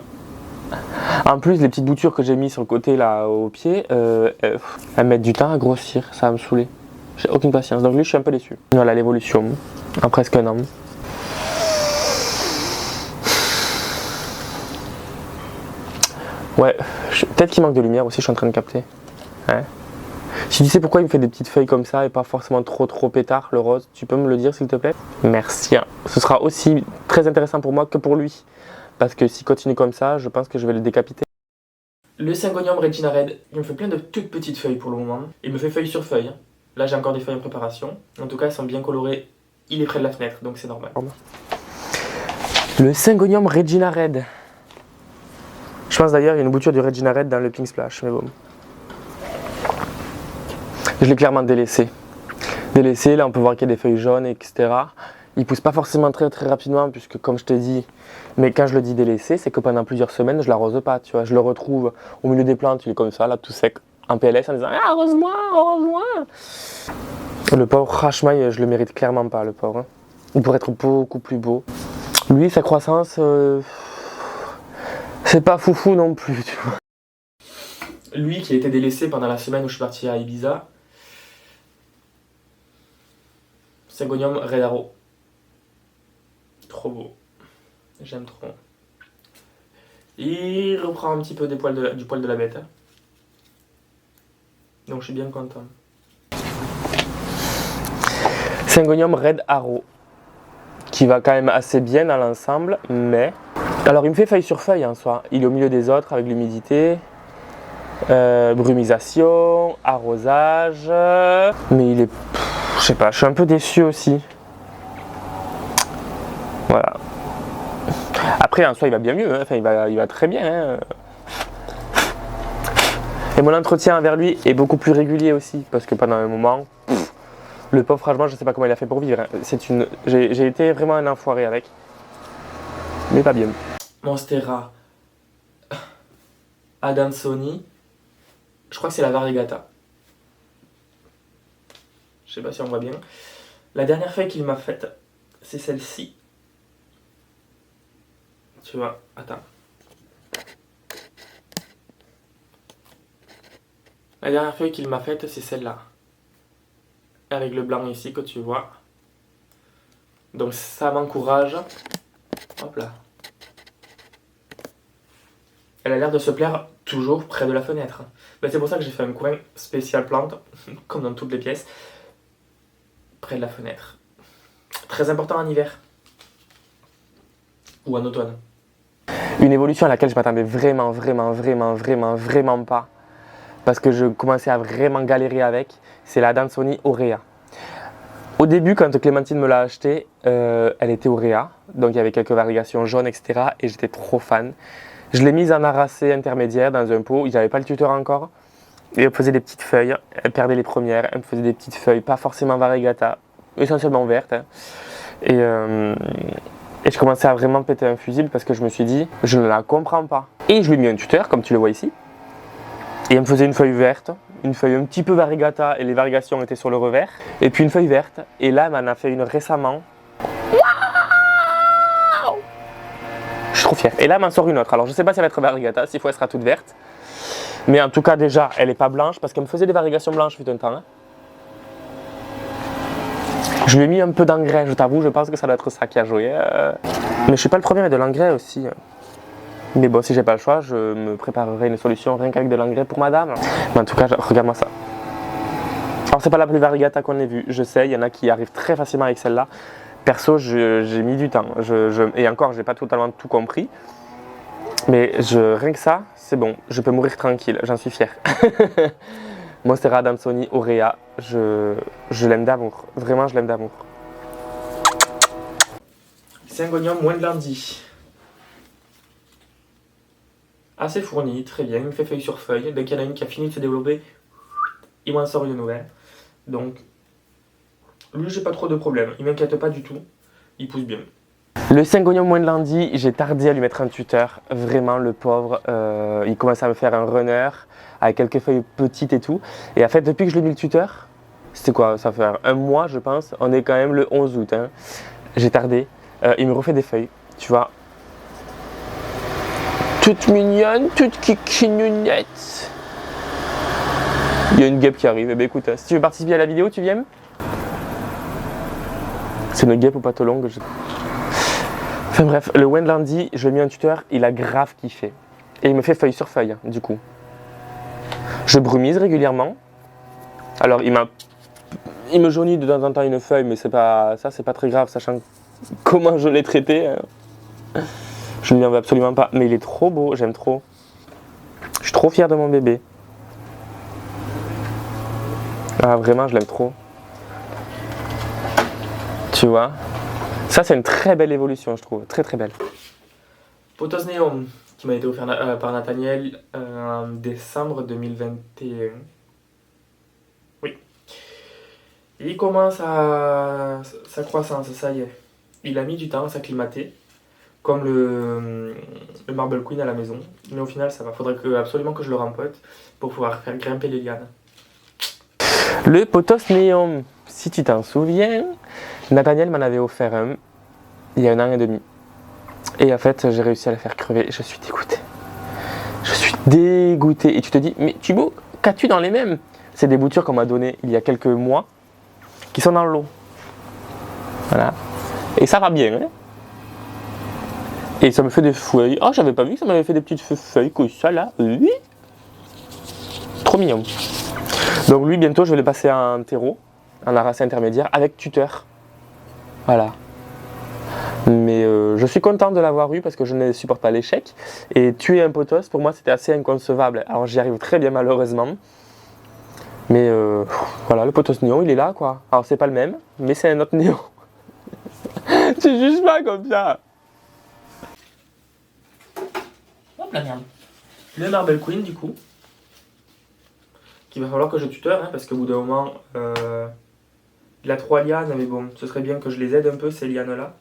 En plus, les petites boutures que j'ai mis sur le côté, là, au pied, elles mettent du temps à grossir. Ça va me saouler. J'ai aucune patience. Donc lui, je suis un peu déçu. Voilà l'évolution, en presque un an. Ouais, peut-être qu'il manque de lumière aussi, je suis en train de capter. Ouais. Si tu sais pourquoi il me fait des petites feuilles comme ça et pas forcément trop pétard, le rose, tu peux me le dire s'il te plaît? Merci. Ce sera aussi très intéressant pour moi que pour lui. Parce que s'il continue comme ça, je pense que je vais le décapiter. Le Syngonium Regina Red, il me fait plein de toutes petites feuilles pour le moment. Il me fait feuille sur feuille. Là j'ai encore des feuilles en préparation. En tout cas elles sont bien colorées. Il est près de la fenêtre donc c'est normal. Le Syngonium Regina Red. Je pense d'ailleurs qu'il y a une bouture du Regina Red dans le Pink Splash, mais bon. Je l'ai clairement délaissé. Délaissé, là on peut voir qu'il y a des feuilles jaunes, etc. Il pousse pas forcément très rapidement, puisque comme je t'ai dit, mais quand je le dis délaissé, c'est que pendant plusieurs semaines je l'arrose pas, tu vois. Je le retrouve au milieu des plantes, il est comme ça, là tout sec, en PLS, en disant ah, arrose-moi. Le pauvre, franchement, je le mérite clairement pas, le pauvre. Hein. Il pourrait être beaucoup plus beau. Lui, sa croissance, c'est pas foufou non plus, tu vois. Lui qui a été délaissé pendant la semaine où je suis parti à Ibiza. Syngonium Red Arrow. Trop beau. J'aime trop. Il reprend un petit peu du poil de la bête. Hein. Donc je suis bien content. Syngonium Red Arrow. Qui va quand même assez bien dans l'ensemble, mais... Alors il me fait feuille sur feuille en soi. Il est au milieu des autres avec l'humidité. Brumisation, arrosage. Mais il est... je sais pas, je suis un peu déçu aussi. Voilà. Après en soi il va bien mieux, hein. Enfin, il va très bien. Hein. Et mon entretien envers lui est beaucoup plus régulier aussi, parce que pendant un moment, le pauvre franchement je sais pas comment il a fait pour vivre. Hein. J'ai été vraiment un enfoiré avec. Mais pas bien. Monstera Adansoni. Je crois que c'est la variegata. Je sais pas si on voit bien. La dernière feuille qu'il m'a faite, c'est celle-ci. Tu vois, attends. La dernière feuille qu'il m'a faite, c'est celle-là. Avec le blanc ici que tu vois. Donc ça m'encourage. Hop là. Elle a l'air de se plaire toujours près de la fenêtre. Ben, c'est pour ça que j'ai fait un coin spécial plante, comme dans toutes les pièces, près de la fenêtre. Très important en hiver. Ou en automne. Une évolution à laquelle je m'attendais vraiment pas, parce que je commençais à vraiment galérer avec, c'est la Adansoni Aurea. Au début, quand Clémentine me l'a acheté, elle était Aurea, donc il y avait quelques variations jaunes, etc. Et j'étais trop fan. Je l'ai mise en arracé intermédiaire dans un pot, il n'y avait pas le tuteur encore. Et elle faisait des petites feuilles, elle perdait les premières, elle me faisait des petites feuilles, pas forcément variegata, essentiellement vertes. Hein. Et je commençais à vraiment péter un fusible parce que je me suis dit, je ne la comprends pas. Et je lui ai mis un tuteur, comme tu le vois ici. Et elle me faisait une feuille verte, une feuille un petit peu variegata et les variations étaient sur le revers. Et puis une feuille verte. Et là, elle m'en a fait une récemment. Waouh! Je suis trop fier. Et là, elle m'en sort une autre. Alors, je ne sais pas si elle va être variegata, s'il faut, elle sera toute verte. Mais en tout cas, déjà, elle n'est pas blanche parce qu'elle me faisait des variations blanches fut un temps. Hein. Je lui ai mis un peu d'engrais, je t'avoue, je pense que ça doit être ça qui a joué. Mais je suis pas le premier à mettre de l'engrais aussi. Mais bon, si j'ai pas le choix, je me préparerai une solution rien qu'avec de l'engrais pour madame. Mais en tout cas, regarde-moi ça. Alors c'est pas la plus variegata qu'on ait vue, je sais, il y en a qui arrivent très facilement avec celle-là. Perso, j'ai mis du temps, et encore, j'ai pas totalement tout compris. Mais rien que ça, c'est bon, je peux mourir tranquille, j'en suis fier. Monstera, Dansoni, Aurea, je l'aime d'amour, vraiment je l'aime d'amour. Syngonium Wendlandi. Assez fourni, très bien, il me fait feuille sur feuille. Dès qu'il y en a une qui a fini de se développer, il m'en sort une nouvelle. Donc, lui, j'ai pas trop de problème. Il m'inquiète pas du tout. Il pousse bien. Le Syngonium Wendlandi, j'ai tardé à lui mettre un tuteur. Vraiment, le pauvre, il commence à me faire un runner avec quelques feuilles petites et tout. Et en fait, depuis que je lui ai mis le tuteur, c'était quoi? Ça fait un mois, je pense. On est quand même le 11 août. Hein. J'ai tardé. Il me refait des feuilles, tu vois. Toute mignonne, toute kikinounette. Il y a une guêpe qui arrive. Eh bien, écoute, si tu veux participer à la vidéo, tu viens? C'est une guêpe au pattes longues. Enfin bref, le Wendlandi, je lui ai mis un tuteur, il a grave kiffé. Et il me fait feuille sur feuille, du coup. Je brumise régulièrement. Alors, il me jaunit de temps en temps une feuille, mais c'est pas très grave, sachant comment je l'ai traité. Je ne lui en veux absolument pas. Mais il est trop beau, j'aime trop. Je suis trop fier de mon bébé. Ah, vraiment, je l'aime trop. Tu vois? Ça, c'est une très belle évolution, je trouve. Très, très belle. Pothos Neon, qui m'a été offert par Nathaniel en décembre 2021. Oui. Il commence à sa croissance, ça y est. Il a mis du temps à s'acclimater, comme le Marble Queen à la maison. Mais au final, ça va. Faudrait absolument que je le rempote pour pouvoir faire grimper les lianes. Le Pothos Neon, si tu t'en souviens, Nathaniel m'en avait offert un il y a 1 an et demi. Et en fait, j'ai réussi à le faire crever. Je suis dégoûté. Je suis dégoûté. Et tu te dis, mais Thibaut, qu'as-tu dans les mêmes? C'est des boutures qu'on m'a données il y a quelques mois qui sont dans l'eau. Voilà. Et ça va bien. Hein, et ça me fait des feuilles. Oh, j'avais pas vu que ça m'avait fait des petites feuilles comme ça là. Oui. Trop mignon. Donc lui, bientôt, je vais le passer en terreau, en arassé intermédiaire, avec tuteur. Voilà. Mais je suis content de l'avoir eu parce que je ne supporte pas l'échec. Et tuer un pothos, pour moi, c'était assez inconcevable. Alors j'y arrive très bien malheureusement. Mais voilà, le pothos néon, il est là quoi. Alors c'est pas le même, mais c'est un autre néon. Tu juges pas comme ça. Hop la merde. Le Marble Queen du coup. Qu'il va falloir que je tuteur, hein, parce qu'au bout d'un moment, il a 3 lianes, mais bon, ce serait bien que je les aide un peu, ces lianes-là.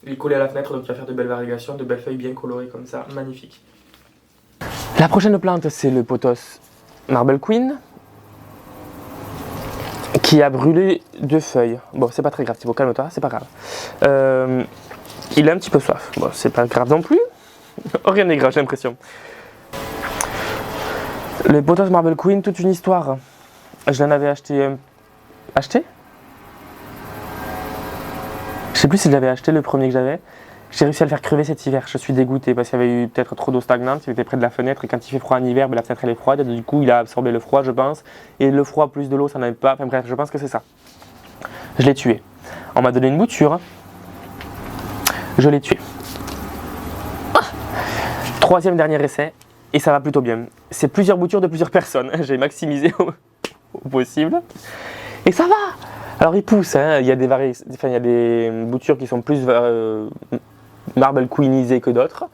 Il est collé à la fenêtre, donc il va faire de belles variations, de belles feuilles bien colorées comme ça, magnifique. La prochaine plante, c'est le pothos Marble Queen, qui a brûlé 2 feuilles. Bon, c'est pas très grave, Thibaut, calme-toi, c'est pas grave. Il a un petit peu soif, bon, c'est pas grave non plus. Rien n'est grave, j'ai l'impression. Le pothos Marble Queen, toute une histoire. Je l'en avais acheté. Acheté? Je sais plus si je l'avais acheté le premier que j'avais. J'ai réussi à le faire crever cet hiver. Je suis dégoûté parce qu'il y avait eu peut-être trop d'eau stagnante. Il était près de la fenêtre et quand il fait froid en hiver, ben, la fenêtre elle est froide. Et du coup, il a absorbé le froid, je pense. Et le froid plus de l'eau, ça n'avait pas. Enfin bref, je pense que c'est ça. Je l'ai tué. On m'a donné une bouture. Je l'ai tué. Ah, 3e dernier essai. Et ça va plutôt bien. C'est plusieurs boutures de plusieurs personnes. J'ai maximisé au possible. Et ça va. Alors il pousse. Hein. Il y a des boutures qui sont plus Marble Queenisées que d'autres.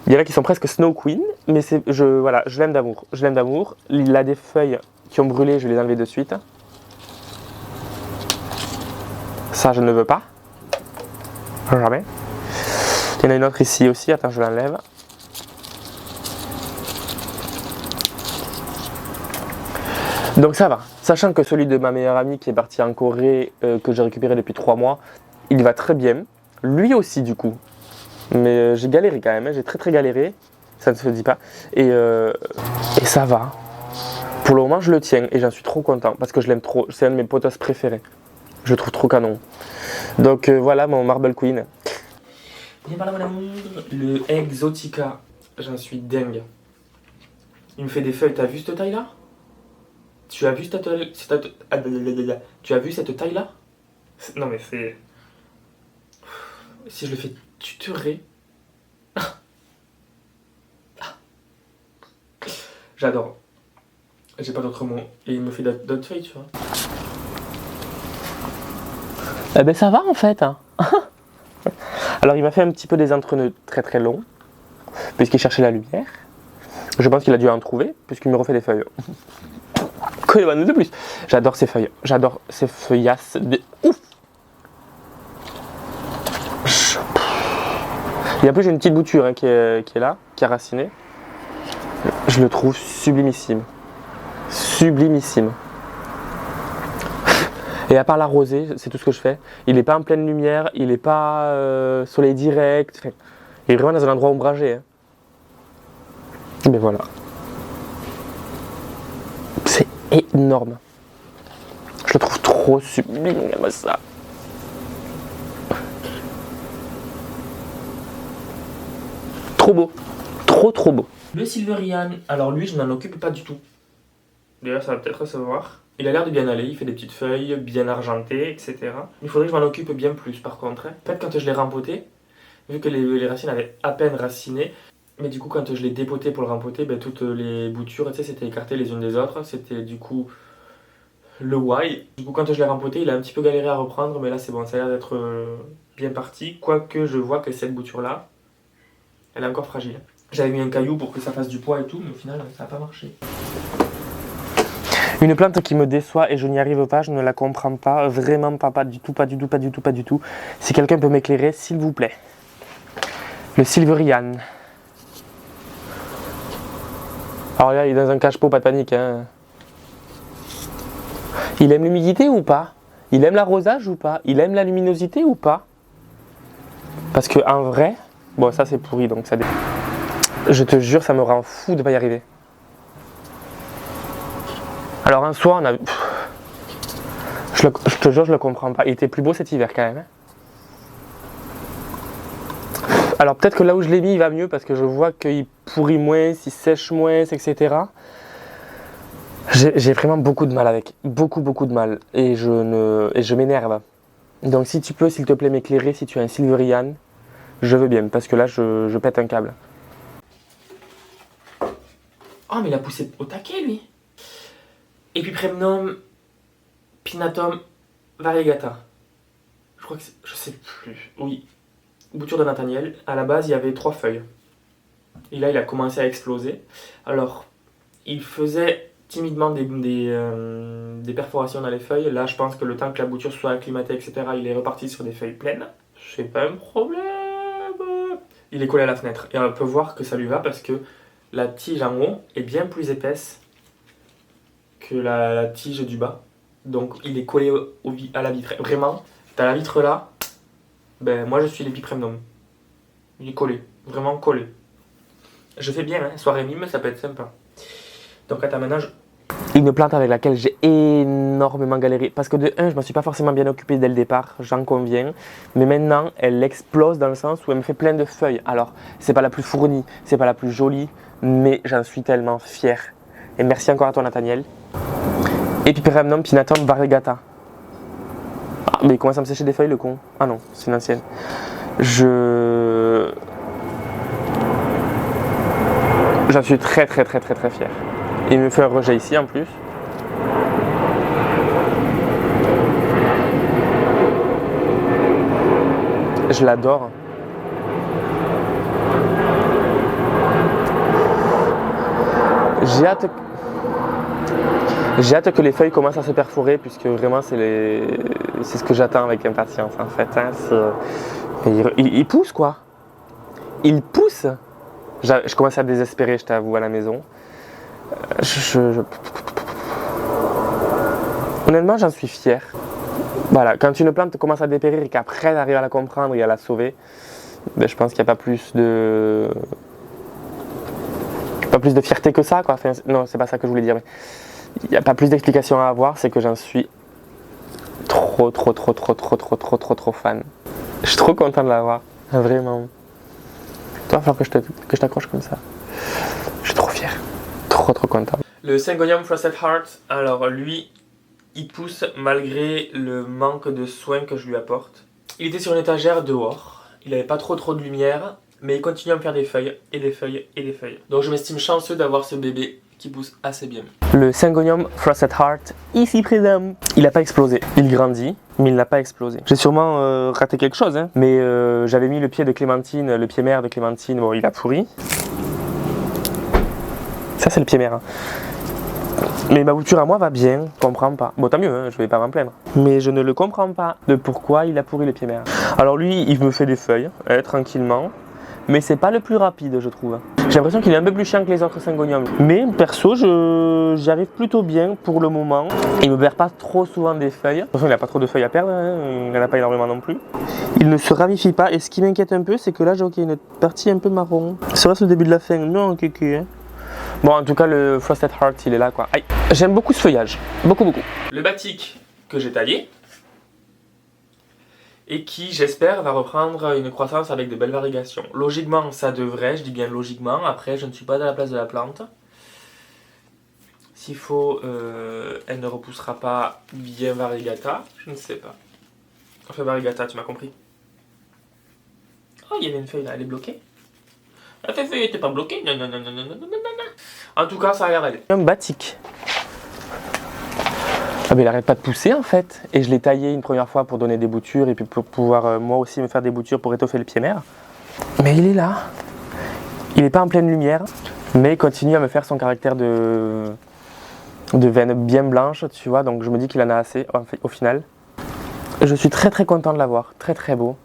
Il y en a qui sont presque Snow Queen. Mais voilà, je l'aime d'amour. Je l'aime d'amour. Il a des feuilles qui ont brûlé. Je vais les enlever de suite. Ça, je ne veux pas. Jamais. Il y en a une autre ici aussi. Attends, je l'enlève. Donc ça va, sachant que celui de ma meilleure amie qui est parti en Corée, que j'ai récupéré depuis 3 mois, il va très bien. Lui aussi du coup. Mais j'ai galéré quand même, hein. J'ai très galéré, ça ne se dit pas. Et ça va. Pour le moment je le tiens et j'en suis trop content parce que je l'aime trop. C'est un de mes pothos préférés. Je le trouve trop canon. Donc voilà mon Marble Queen. Viens par là, mon amour. Le Exotica, j'en suis dingue. Il me fait des feuilles, t'as vu cette taille-là? Tu as vu cette taille-là? Tu as vu cette taille-là? Non mais c'est... Si je le fais tutorer... J'adore. J'ai pas d'autres mots. Et il me fait d'autres feuilles, tu vois. Eh ben ça va en fait. Hein. Alors il m'a fait un petit peu des entreneux très très longs, puisqu'il cherchait la lumière. Je pense qu'il a dû en trouver, puisqu'il me refait des feuilles. Quoi de plus? J'adore ces feuilles. J'adore ces feuillasses de ouf. Et en plus j'ai une petite bouture hein, qui est là, qui a raciné. Je le trouve sublimissime. Sublimissime. Et à part l'arroser, c'est tout ce que je fais. Il n'est pas en pleine lumière, il n'est pas soleil direct. Enfin, il est vraiment dans un endroit ombragé. Hein. Mais voilà. C'est énorme. Je le trouve trop sublime, regarde ça. Trop beau. Trop beau. Le Silverian, alors lui, je n'en occupe pas du tout. D'ailleurs, ça va peut-être se voir. Il a l'air de bien aller, il fait des petites feuilles bien argentées, etc. Il faudrait que je m'en occupe bien plus par contre. En fait, quand je l'ai rempoté, vu que les racines avaient à peine raciné, mais du coup, quand je l'ai dépoté pour le rempoter, ben, toutes les boutures, tu sais, c'était écartées les unes des autres. C'était du coup le Y. Du coup, quand je l'ai rempoté, il a un petit peu galéré à reprendre, mais là, c'est bon, ça a l'air d'être bien parti. Quoique, je vois que cette bouture-là, elle est encore fragile. J'avais mis un caillou pour que ça fasse du poids et tout, mais au final, ça n'a pas marché. Une plante qui me déçoit et je n'y arrive pas, je ne la comprends pas, vraiment pas du tout. Si quelqu'un peut m'éclairer, s'il vous plaît. Le Silverian. Alors là, il est dans un cache-pot, pas de panique. Hein. Il aime l'humidité ou pas? Il aime l'arrosage ou pas? Il aime la luminosité ou pas? Parce que en vrai, bon ça c'est pourri donc ça dépend. Je te jure, ça me rend fou de ne pas y arriver. Alors un soir, on a... Je te jure, je le comprends pas. Il était plus beau cet hiver quand même. Hein. Alors peut-être que là où je l'ai mis, il va mieux parce que je vois qu'il pourrit moins, il sèche moins, etc. J'ai vraiment beaucoup de mal avec. Beaucoup de mal. Et je m'énerve. Donc si tu peux, s'il te plaît, m'éclairer, si tu as un Silverian, je veux bien. Parce que là, je pète un câble. Oh, mais il a poussé au taquet, lui. Epipremnum pinnatum variegata. Je crois que c'est... Je sais plus. Oui. Bouture de Nathaniel. À la base, il y avait 3 feuilles. Et là, il a commencé à exploser. Alors, il faisait timidement des perforations dans les feuilles. Là, je pense que le temps que la bouture soit acclimatée, etc., il est reparti sur des feuilles pleines. C'est pas un problème. Il est collé à la fenêtre. Et on peut voir que ça lui va parce que la tige en haut est bien plus épaisse que la tige du bas. Donc il est collé à la vitre. Vraiment, t'as la vitre là, ben moi je suis l'Epipremnum. Il est collé, vraiment collé. Je fais bien, hein, soirée mime, ça peut être sympa. Donc attends, maintenant Une plante avec laquelle j'ai énormément galéré. Parce que de 1, je ne m'en suis pas forcément bien occupé dès le départ, j'en conviens. Mais maintenant, elle explose dans le sens où elle me fait plein de feuilles. Alors, c'est pas la plus fournie, c'est pas la plus jolie, mais j'en suis tellement fier. Et merci encore à toi, Nathaniel. Epipremnum pinnatum variegata. Ah, mais il commence à me sécher des feuilles, le con. Ah non, c'est une ancienne. J'en suis très fier. Il me fait un rejet ici en plus. Je l'adore. J'ai hâte que les feuilles commencent à se perforer puisque vraiment c'est ce que j'attends avec impatience en fait. Hein. Il pousse quoi. Il pousse. Je commence à désespérer, je t'avoue, à la maison. Honnêtement, j'en suis fier. Voilà, quand une plante commence à dépérir et qu'après elle arrive à la comprendre et à la sauver, ben, je pense qu'il n'y a pas plus de fierté que ça, quoi. Enfin, non, c'est pas ça que je voulais dire, mais il n'y a pas plus d'explication à avoir, c'est que j'en suis trop fan. Je suis trop content de l'avoir. Vraiment. Toi, il va falloir que je t'accroche comme ça. Je suis trop fier. Trop content. Le Syngonium Frosted Heart, alors lui, il pousse malgré le manque de soins que je lui apporte. Il était sur une étagère dehors. Il n'avait pas trop de lumière, mais il continue à me faire des feuilles, et des feuilles, et des feuilles. Donc je m'estime chanceux d'avoir ce bébé qui pousse assez bien. Le Syngonium Frosted Heart, ici présent. Il n'a pas explosé. Il grandit, mais il n'a pas explosé. J'ai sûrement raté quelque chose, hein. Mais j'avais mis le pied de Clémentine, le pied mère de Clémentine, bon il a pourri. Ça c'est le pied mère. Hein. Mais ma bouture à moi va bien, je comprends pas. Bon tant mieux, hein, je vais pas m'en plaindre. Mais je ne le comprends pas de pourquoi il a pourri le pied mère. Alors lui, il me fait des feuilles, tranquillement. Mais c'est pas le plus rapide, je trouve. J'ai l'impression qu'il est un peu plus chiant que les autres Syngoniums. Mais perso, j'y arrive plutôt bien pour le moment. Il me perd pas trop souvent des feuilles. De toute façon, il n'a pas trop de feuilles à perdre, hein. Il n'en a pas énormément non plus. Il ne se ravifie pas. Et ce qui m'inquiète un peu, c'est que là, j'ai une partie un peu marron. Serait-ce le début de la fin? Non, kéké. Hein. Bon, en tout cas, le Frosted Heart, il est là, quoi. Aïe. J'aime beaucoup ce feuillage. Beaucoup. Le batik que j'ai taillé, et qui, j'espère, va reprendre une croissance avec de belles varigations. Logiquement, ça devrait, je dis bien logiquement, après, je ne suis pas à la place de la plante. S'il faut, elle ne repoussera pas bien variegata, je ne sais pas. Enfin, variegata, tu m'as compris. Oh, il y avait une feuille là, elle est bloquée. La feuille n'était pas bloquée, non. En tout cas, ça a l'air d'aller. Un batik. Ah mais il arrête pas de pousser en fait, et je l'ai taillé une première fois pour donner des boutures et puis pour pouvoir moi aussi me faire des boutures pour étoffer le pied mère. Mais il est là, il n'est pas en pleine lumière, mais il continue à me faire son caractère de veine bien blanche, tu vois, donc je me dis qu'il en a assez au final. Je suis très content de l'avoir, très beau.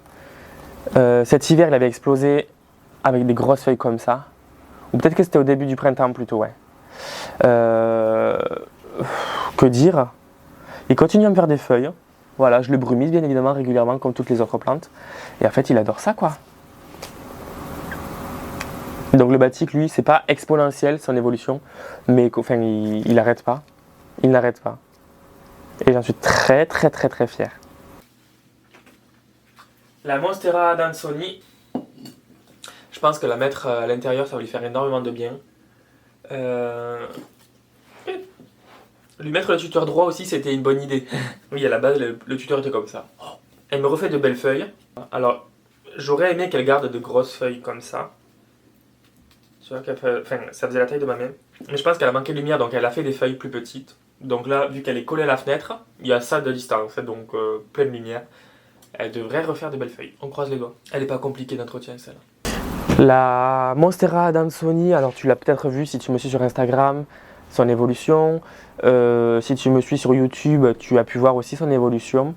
Cet hiver il avait explosé avec des grosses feuilles comme ça, ou peut-être que c'était au début du printemps plutôt, ouais. Que dire? Il continue à me faire des feuilles, voilà, je le brumise bien évidemment régulièrement comme toutes les autres plantes. Et en fait il adore ça quoi. Donc le batik lui c'est pas exponentiel son évolution, mais enfin il n'arrête pas. Il n'arrête pas. Et j'en suis très fier. La Monstera Adansonii, je pense que la mettre à l'intérieur ça va lui faire énormément de bien. Lui mettre le tuteur droit aussi, c'était une bonne idée. Oui, à la base, le tuteur était comme ça. Elle me refait de belles feuilles. Alors, j'aurais aimé qu'elle garde de grosses feuilles comme ça. Tu vois, enfin, ça faisait la taille de ma main. Mais je pense qu'elle a manqué de lumière, donc elle a fait des feuilles plus petites. Donc là, vu qu'elle est collée à la fenêtre, il y a ça de distance, donc pleine lumière. Elle devrait refaire de belles feuilles. On croise les doigts. Elle n'est pas compliquée d'entretien, celle-là. La Monstera Adansonii, alors tu l'as peut-être vu si tu me suis sur Instagram, son évolution. Si tu me suis sur YouTube, tu as pu voir aussi son évolution.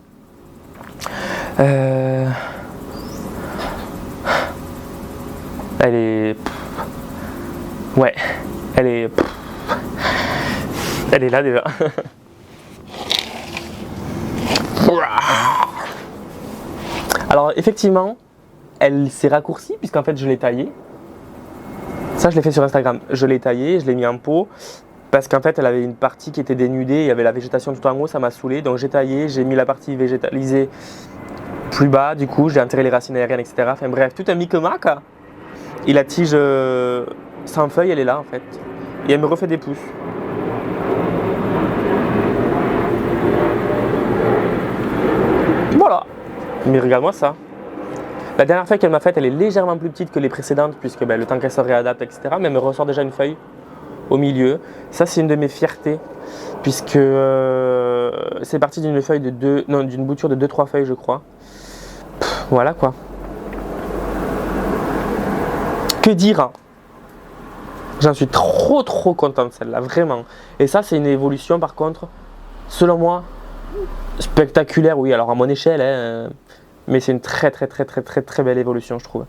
Elle est... Ouais, elle est... Elle est là déjà. Alors effectivement, elle s'est raccourcie puisqu'en fait je l'ai taillée. Ça je l'ai fait sur Instagram. Je l'ai taillée, je l'ai mis en pot. Parce qu'en fait, elle avait une partie qui était dénudée, il y avait la végétation tout en haut, ça m'a saoulé. Donc j'ai taillé, j'ai mis la partie végétalisée plus bas, du coup, j'ai enterré les racines aériennes, etc. Enfin bref, tout un micmac. Et la tige sans feuilles, elle est là en fait. Et elle me refait des pousses. Voilà. Mais regarde-moi ça. La dernière feuille qu'elle m'a faite, elle est légèrement plus petite que les précédentes, puisque le temps qu'elle se réadapte, etc. Mais elle me ressort déjà une feuille au milieu. Ça c'est une de mes fiertés puisque c'est parti d'une feuille de d'une bouture de 2-3 feuilles je crois. Voilà quoi. Que dire? J'en suis trop content de celle-là, vraiment. Et ça c'est une évolution par contre, selon moi, spectaculaire, oui, alors à mon échelle, hein, mais c'est une très belle évolution je trouve.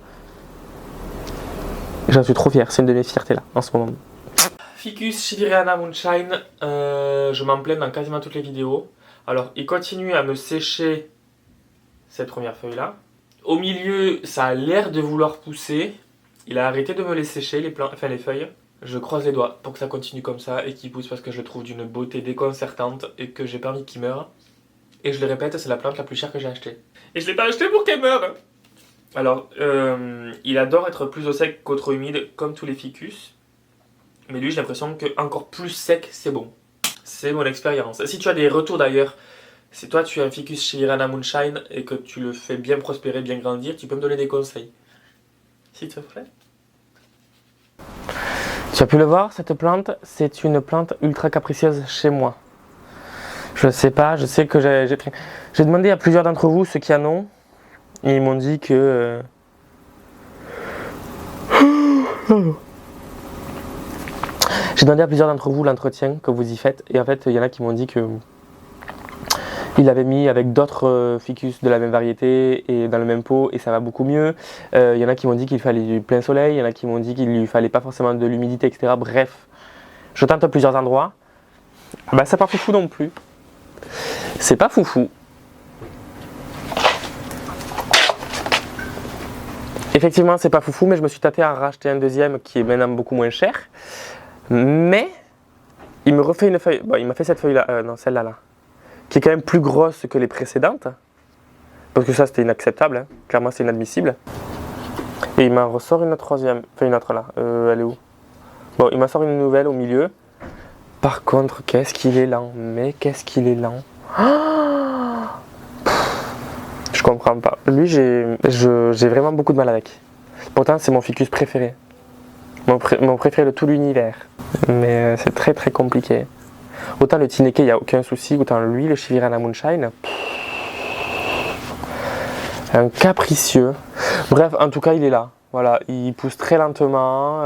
J'en suis trop fier, c'est une de mes fiertés là, en ce moment. Ficus Shibiriana Moonshine, je m'en plains dans quasiment toutes les vidéos. Alors, il continue à me sécher cette première feuille là. Au milieu, ça a l'air de vouloir pousser. Il a arrêté de me les sécher, les feuilles. Je croise les doigts pour que ça continue comme ça et qu'il pousse parce que je le trouve d'une beauté déconcertante et que j'ai pas envie qu'il meure. Et je le répète, c'est la plante la plus chère que j'ai achetée. Et je l'ai pas achetée pour qu'elle meure. Alors, il adore être plus au sec qu'au trop humide, comme tous les ficus. Mais lui, j'ai l'impression que encore plus sec, c'est bon. C'est mon expérience. Si tu as des retours d'ailleurs, si toi tu as un ficus chez Irana Moonshine et que tu le fais bien prospérer, bien grandir, tu peux me donner des conseils. S'il te plaît. Tu as pu le voir, cette plante, c'est une plante ultra capricieuse chez moi. Je sais pas, je sais que j'ai demandé à plusieurs d'entre vous ceux qui en ont. Et ils m'ont dit que... J'ai demandé à plusieurs d'entre vous l'entretien que vous y faites. Et en fait, il y en a qui m'ont dit que... Il l'avait mis avec d'autres ficus de la même variété et dans le même pot et ça va beaucoup mieux. Il y en a qui m'ont dit qu'il fallait du plein soleil, il y en a qui m'ont dit qu'il lui fallait pas forcément de l'humidité, etc. Bref, je tente plusieurs endroits. Bah, c'est pas foufou non plus. C'est pas foufou. Effectivement, c'est pas foufou, mais je me suis tâté à en racheter un deuxième qui est maintenant beaucoup moins cher. Mais il me refait une feuille. Bon, il m'a fait cette feuille-là, non, celle-là, là, qui est quand même plus grosse que les précédentes. Parce que ça, c'était inacceptable. Hein. Clairement, c'est inadmissible. Et il m'en ressort une troisième. Enfin, une autre là. Elle est où? Bon, il m'en sort une nouvelle au milieu. Par contre, qu'est-ce qu'il est lent. Mais qu'est-ce qu'il est lent. Ah, je comprends pas. Lui, j'ai vraiment beaucoup de mal avec. Pourtant, c'est mon ficus préféré. Mon préféré de tout l'univers. Mais c'est très très compliqué. Autant le Tineke, il n'y a aucun souci. Autant lui, le Shivirana Moonshine. Un capricieux. Bref, en tout cas, il est là. Voilà, il pousse très lentement.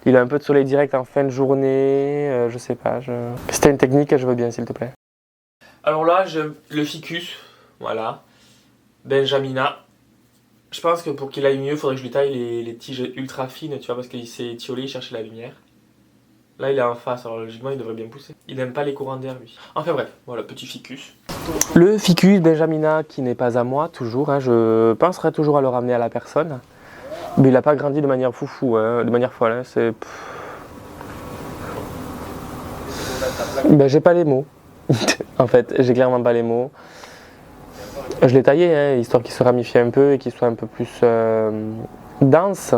Il a un peu de soleil direct en fin de journée. Je sais pas. Si t'as une technique, je veux bien, s'il te plaît. Alors là, j'ai le ficus. Voilà. Benjamina. Je pense que pour qu'il aille mieux, il faudrait que je lui taille les tiges ultra fines, tu vois, parce qu'il s'est étiolé, il cherchait la lumière. Là, il est en face, alors logiquement, il devrait bien pousser. Il n'aime pas les courants d'air, lui. Enfin bref, voilà, petit ficus. Le ficus Benjamina, qui n'est pas à moi, toujours. Hein, je penserai toujours à le ramener à la personne. Mais il n'a pas grandi de manière foufou, hein, de manière folle. Hein, c'est... Ben, j'ai pas les mots. En fait, j'ai clairement pas les mots. Je l'ai taillé, hein, histoire qu'il se ramifie un peu et qu'il soit un peu plus dense.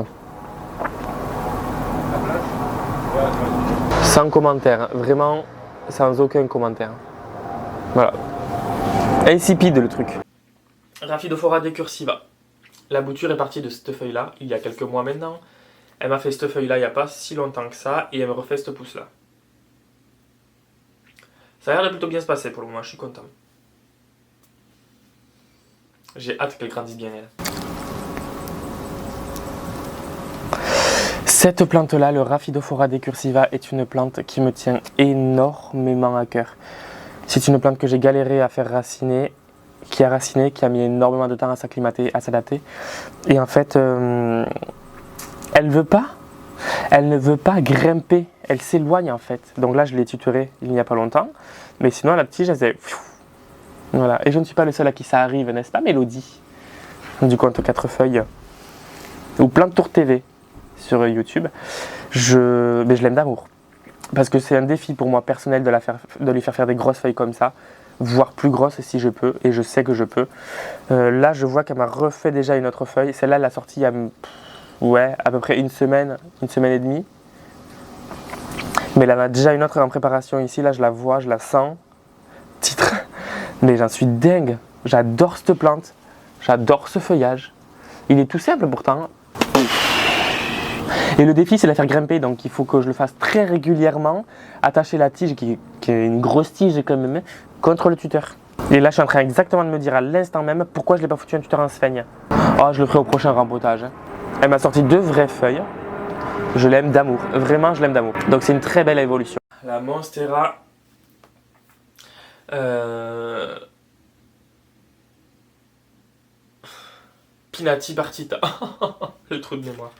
Sans commentaire, hein, vraiment sans aucun commentaire. Voilà. Insipide le truc. Rhaphidophora decursiva. La bouture est partie de cette feuille-là, il y a quelques mois maintenant. Elle m'a fait cette feuille-là il n'y a pas si longtemps que ça, et elle me refait cette pousse-là. Ça a l'air de plutôt bien se passer pour le moment, je suis content. J'ai hâte qu'elle grandisse bien, elle. Cette plante-là, le Rhaphidophora decursiva, est une plante qui me tient énormément à cœur. C'est une plante que j'ai galéré à faire raciner, qui a mis énormément de temps à s'acclimater, à s'adapter. Et en fait, elle ne veut pas grimper, elle s'éloigne en fait. Donc là, je l'ai tutorée il n'y a pas longtemps, mais sinon la tige, elle s'est... Voilà. Et je ne suis pas le seul à qui ça arrive, n'est-ce pas, Mélodie? Du compte 4 feuilles, ou Plante Tour TV sur YouTube. Mais je l'aime d'amour. Parce que c'est un défi pour moi personnel de lui faire des grosses feuilles comme ça, voire plus grosses si je peux, et je sais que je peux. Là, je vois qu'elle m'a refait déjà une autre feuille. Celle-là, elle l'a sortie il y a à peu près une semaine et demie. Mais elle en a déjà une autre en préparation ici. Là, je la vois, je la sens. Titre. Mais j'en suis dingue. J'adore cette plante. J'adore ce feuillage. Il est tout simple pourtant. Et le défi, c'est de la faire grimper, donc il faut que je le fasse très régulièrement, attacher la tige, qui est une grosse tige quand même, contre le tuteur. Et là, je suis en train exactement de me dire à l'instant même pourquoi je ne l'ai pas foutu un tuteur en sphaigne. Oh, je le ferai au prochain rempotage. Elle m'a sorti 2 vraies feuilles. Je l'aime d'amour, vraiment je l'aime d'amour. Donc c'est une très belle évolution. La Monstera Pinati Partita. Le trou de mémoire.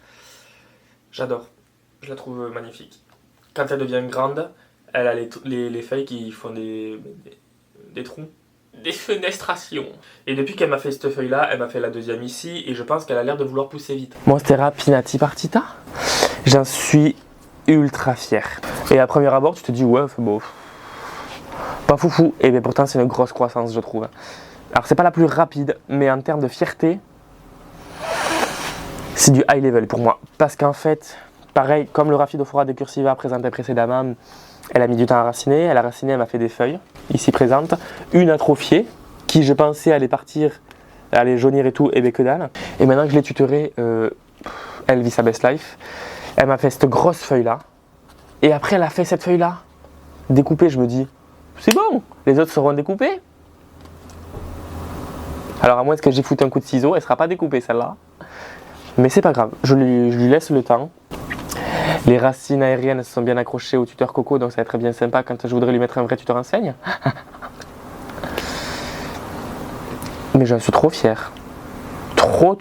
J'adore. Je la trouve magnifique. Quand elle devient grande, elle a les feuilles qui font des trous. Des fenestrations. Et depuis qu'elle m'a fait cette feuille-là, elle m'a fait la deuxième ici, et je pense qu'elle a l'air de vouloir pousser vite. Monstera Pinati Partita. J'en suis ultra fier. Et à premier abord, tu te dis, ouais, c'est beau. Pas foufou. Et bien pourtant, c'est une grosse croissance, je trouve. Alors, c'est pas la plus rapide, mais en termes de fierté, c'est du high level pour moi. Parce qu'en fait, pareil, comme le Rhaphidophora de Cursiva présenté précédemment, elle a mis du temps à raciner. Elle a raciné, elle m'a fait des feuilles, ici présentes. Une atrophiée, qui je pensais allait partir, allait jaunir et tout, et bien que dalle. Et maintenant que je l'ai tutorée, elle vit sa best life. Elle m'a fait cette grosse feuille-là. Et après, elle a fait cette feuille-là, découpée. Je me dis, c'est bon, les autres seront découpées. Alors à moins que j'y foute un coup de ciseau, elle ne sera pas découpée celle-là. Mais c'est pas grave, je lui laisse le temps. Les racines aériennes se sont bien accrochées au tuteur Coco, donc ça va être bien sympa quand je voudrais lui mettre un vrai tuteur enseigne. Mais j'en suis trop fier. Trop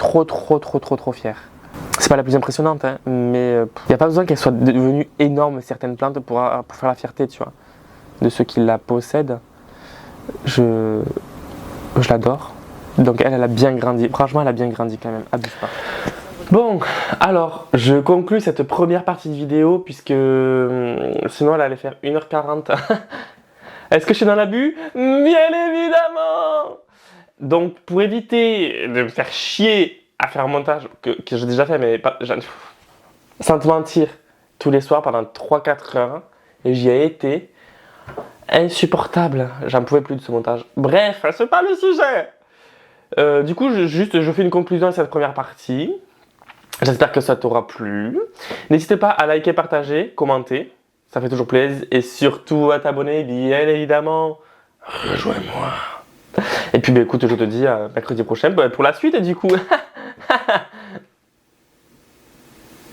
fier. C'est pas la plus impressionnante, hein, mais il n'y a pas besoin qu'elle soit devenue énorme certaines plantes pour faire la fierté, tu vois, de ceux qui la possèdent. Je l'adore. Donc elle a bien grandi. Franchement, elle a bien grandi quand même. Abuse pas. Bon, alors, je conclus cette première partie de vidéo puisque sinon elle allait faire 1h40. Est-ce que je suis dans l'abus? Bien évidemment! Donc, pour éviter de me faire chier à faire un montage que j'ai déjà fait, mais pas, sans te mentir, tous les soirs pendant 3-4 heures, et j'y ai été insupportable. J'en pouvais plus de ce montage. Bref, c'est pas le sujet. Du coup, je fais une conclusion à cette première partie. J'espère que ça t'aura plu. N'hésitez pas à liker, partager, commenter. Ça fait toujours plaisir. Et surtout à t'abonner, bien évidemment. Rejoins-moi. Et puis, bah, écoute, je te dis à mercredi prochain pour la suite, du coup.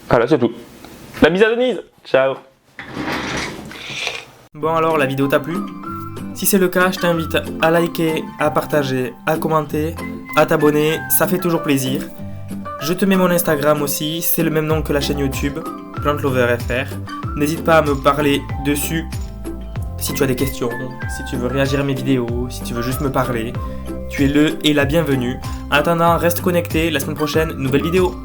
Voilà, c'est tout. La bise à Denise. Ciao. Bon alors, la vidéo t'a plu? Si c'est le cas, je t'invite à liker, à partager, à commenter, à t'abonner, ça fait toujours plaisir. Je te mets mon Instagram aussi, c'est le même nom que la chaîne YouTube, PlanteLoverFR. N'hésite pas à me parler dessus si tu as des questions, si tu veux réagir à mes vidéos, si tu veux juste me parler. Tu es le et la bienvenue. En attendant, reste connecté, la semaine prochaine, nouvelle vidéo.